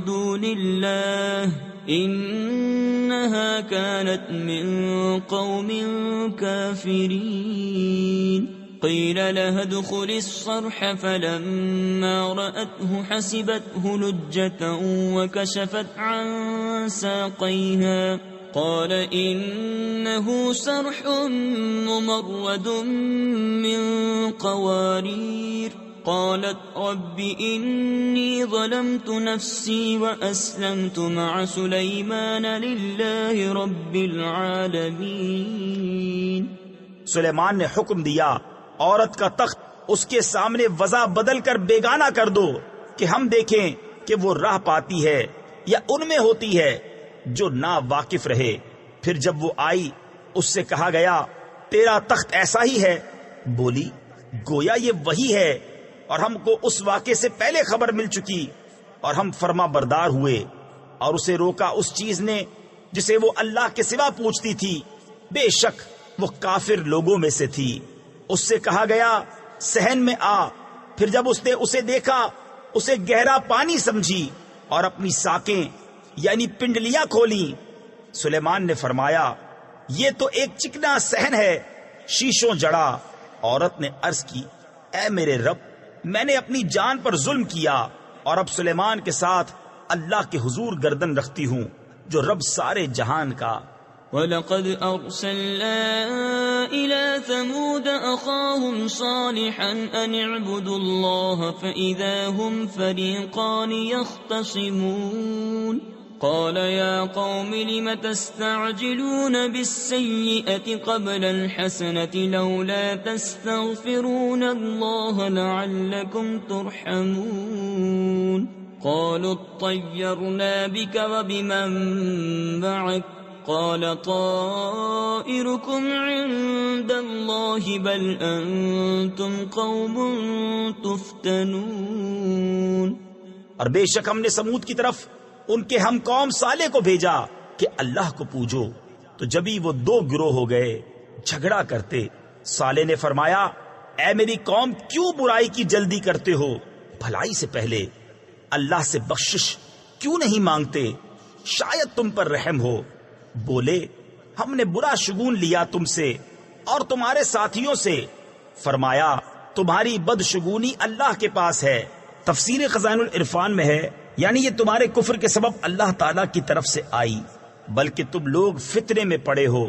دون الله إنها كانت من قوم كافرين قيل لها ادخل الصرح فلما رأته حسبته لجة وكشفت عن ساقيها قال إنه صرح ممرد من قوارير قالت رب إني ظلمت نفسي وأسلمت مع سليمان لله رب العالمين. سلیمان نے حکم دیا عورت کا تخت اس کے سامنے وضع بدل کر بیگانہ کر دو کہ ہم دیکھیں کہ وہ راہ پاتی ہے یا ان میں ہوتی ہے جو نا واقف رہے. پھر جب وہ آئی اس سے کہا گیا تیرا تخت ایسا ہی ہے. بولی گویا یہ وہی ہے اور ہم کو اس واقعے سے پہلے خبر مل چکی اور ہم فرما بردار ہوئے. اور اسے روکا اس چیز نے جسے وہ اللہ کے سوا پوچھتی تھی. بے شک وہ کافر لوگوں میں سے تھی. اس سے کہا گیا صحن میں آ. پھر جب اس نے اسے دیکھا اسے گہرا پانی سمجھی اور اپنی ساکیں یعنی پنڈلیاں کھولی. سلیمان نے فرمایا یہ تو ایک چکنا صحن ہے شیشوں جڑا. عورت نے عرض کی اے میرے رب میں نے اپنی جان پر ظلم کیا اور اب سلیمان کے ساتھ اللہ کے حضور گردن رکھتی ہوں جو رب سارے جہان کا. وَلَقَدْ أَرْسَلْنَا إِلَى ثَمُودَ أَخَاهُمْ صَالِحًا أَنِ اعْبُدُوا اللَّهَ فَإِذَا هُمْ فَرِيقَانِ يَخْتَصِمُونَ قَالَ يَا قَوْمِ لِمَ تَسْتَعْجِلُونَ بِالسَّيِّئَةِ قَبْلَ الْحَسَنَةِ لَوْلَا تَسْتَغْفِرُونَ اللَّهَ لَعَلَّكُمْ تُرْحَمُونَ قَالُوا اطَّيَّرْنَا بِكَ وَبِمَن مَّعَكَ قال طائركم عند الله بل انتم قوم تفتنون. اور بے شک ہم نے سمود کی طرف ان کے ہم قوم صالح کو بھیجا کہ اللہ کو پوجو تو جبھی وہ دو گروہ ہو گئے جھگڑا کرتے. صالح نے فرمایا اے میری قوم کیوں برائی کی جلدی کرتے ہو بھلائی سے پہلے اللہ سے بخشش کیوں نہیں مانگتے شاید تم پر رحم ہو. بولے ہم نے برا شگون لیا تم سے اور تمہارے ساتھیوں سے. فرمایا تمہاری بدشگونی اللہ کے پاس ہے. تفسیر خزائن العرفان میں ہے یعنی یہ تمہارے کفر کے سبب اللہ تعالیٰ کی طرف سے آئی بلکہ تم لوگ فتنے میں پڑے ہو.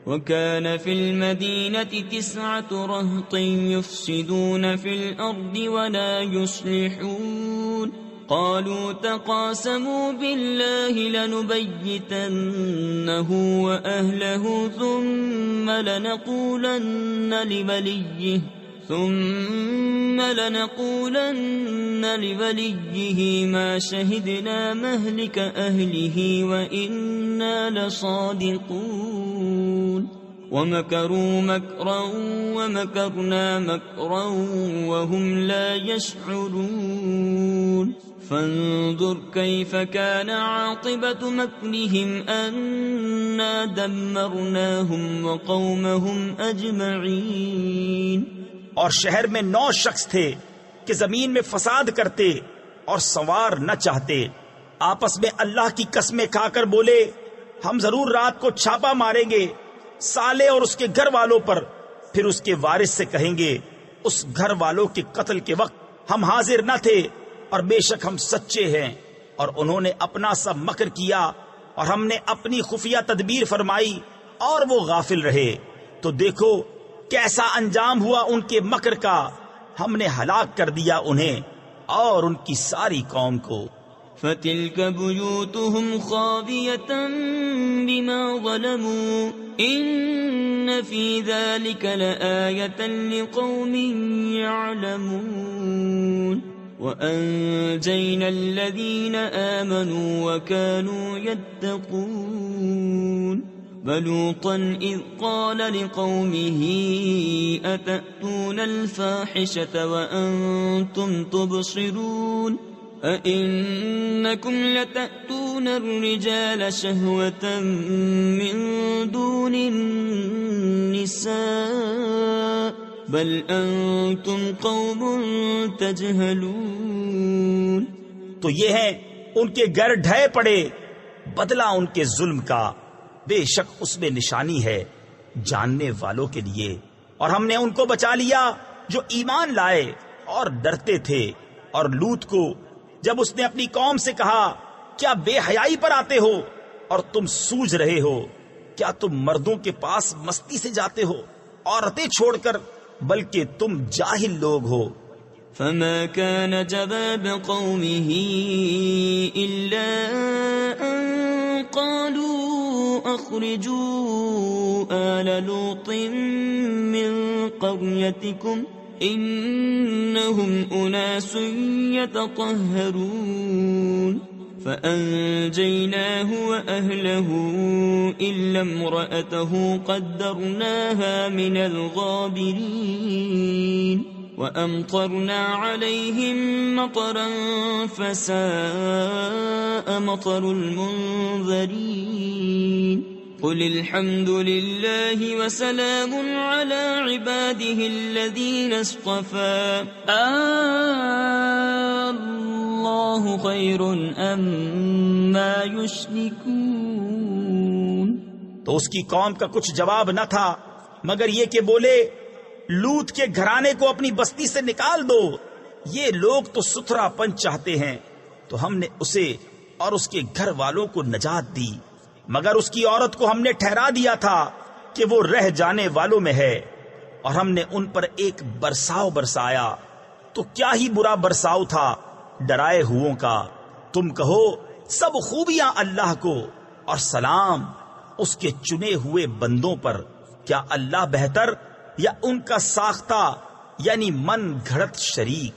وَكَانَ فِي الْمَدِينَةِ 9 رَهْطٍ يُفْسِدُونَ فِي الْأَرْضِ وَلَا يُصْلِحُونَ قالوا تقاسموا بالله لنبيتنه وأهله ثم لنقولن لوليه ما شهدنا مهلك أهله وإنا لصادقون ومكروا مكرا ومكرنا مكرا وهم لا يشعرون فانظر كيف كان عاقبة مكرهم أنا دمرناهم وقومهم أجمعين. اور شہر میں 9 شخص تھے کہ زمین میں فساد کرتے اور سنوار نہ چاہتے. آپس میں اللہ کی قسمیں کھا کر بولے ہم ضرور رات کو چھاپا ماریں گے صالح اور اس کے گھر والوں پر. پھر اس کے وارث سے کہیں گے اس گھر والوں کے قتل کے وقت ہم حاضر نہ تھے اور بے شک ہم سچے ہیں. اور انہوں نے اپنا سب مکر کیا اور ہم نے اپنی خفیہ تدبیر فرمائی اور وہ غافل رہے. تو دیکھو کیسا انجام ہوا ان کے مکر کا. ہم نے ہلاک کر دیا انہیں اور ان کی ساری قوم کو. فَتِلْكَ بُيُوتُهُمْ خَاوِيَةً بِمَا ظَلَمُوا إِنَّ فِي ذَلِكَ لَآيَةً لِقَوْمٍ يَعْلَمُونَ وَأَنْجَيْنَا الَّذِينَ آمَنُوا وَكَانُوا يَتَّقُونَ ولوطا إذ قال لقومه أتأتون الفاحشة وأنتم تبصرون أئنكم لتأتون الرجال شهوة من دون النساء بل أنتم قوم تجهلون. تو یہ ہیں ان کے گر ڈھائے پڑے، بدلہ ان کے ظلم کا، بے شک اس میں نشانی ہے جاننے والوں کے لیے. اور ہم نے ان کو بچا لیا جو ایمان لائے اور ڈرتے تھے. اور لوط کو جب اس نے اپنی قوم سے کہا کیا بے حیائی پر آتے ہو اور تم سوجھ رہے ہو؟ کیا تم مردوں کے پاس مستی سے جاتے ہو عورتیں چھوڑ کر؟ بلکہ تم جاہل لوگ ہو. فما كان جواب قومه إلا أن قالوا أخرجوا آل لوط من قريتكم إنهم أناس يتطهرون فأنجيناه وأهله إلا امرأته قدرناها من الغابرين وأمطرنا عليهم مطرا فساء مطر المنذرين قل الحمد لله وسلام على عباده الذين اصطفى الله خير أما يشركون. تو اس کی قوم کا کچھ جواب نہ تھا مگر یہ کہ بولے لوط کے گھرانے کو اپنی بستی سے نکال دو، یہ لوگ تو ستھرا پن چاہتے ہیں. تو ہم نے اسے اور اس کے گھر والوں کو نجات دی، مگر اس کی عورت کو ہم نے ٹھہرا دیا تھا کہ وہ رہ جانے والوں میں ہے. اور ہم نے ان پر ایک برساؤ برسایا تو کیا ہی برا برساؤ تھا ڈرائے ہووں کا. تم کہو سب خوبیاں اللہ کو اور سلام اس کے چنے ہوئے بندوں پر. کیا اللہ بہتر یا ان کا ساختہ یعنی من گھڑت شریک؟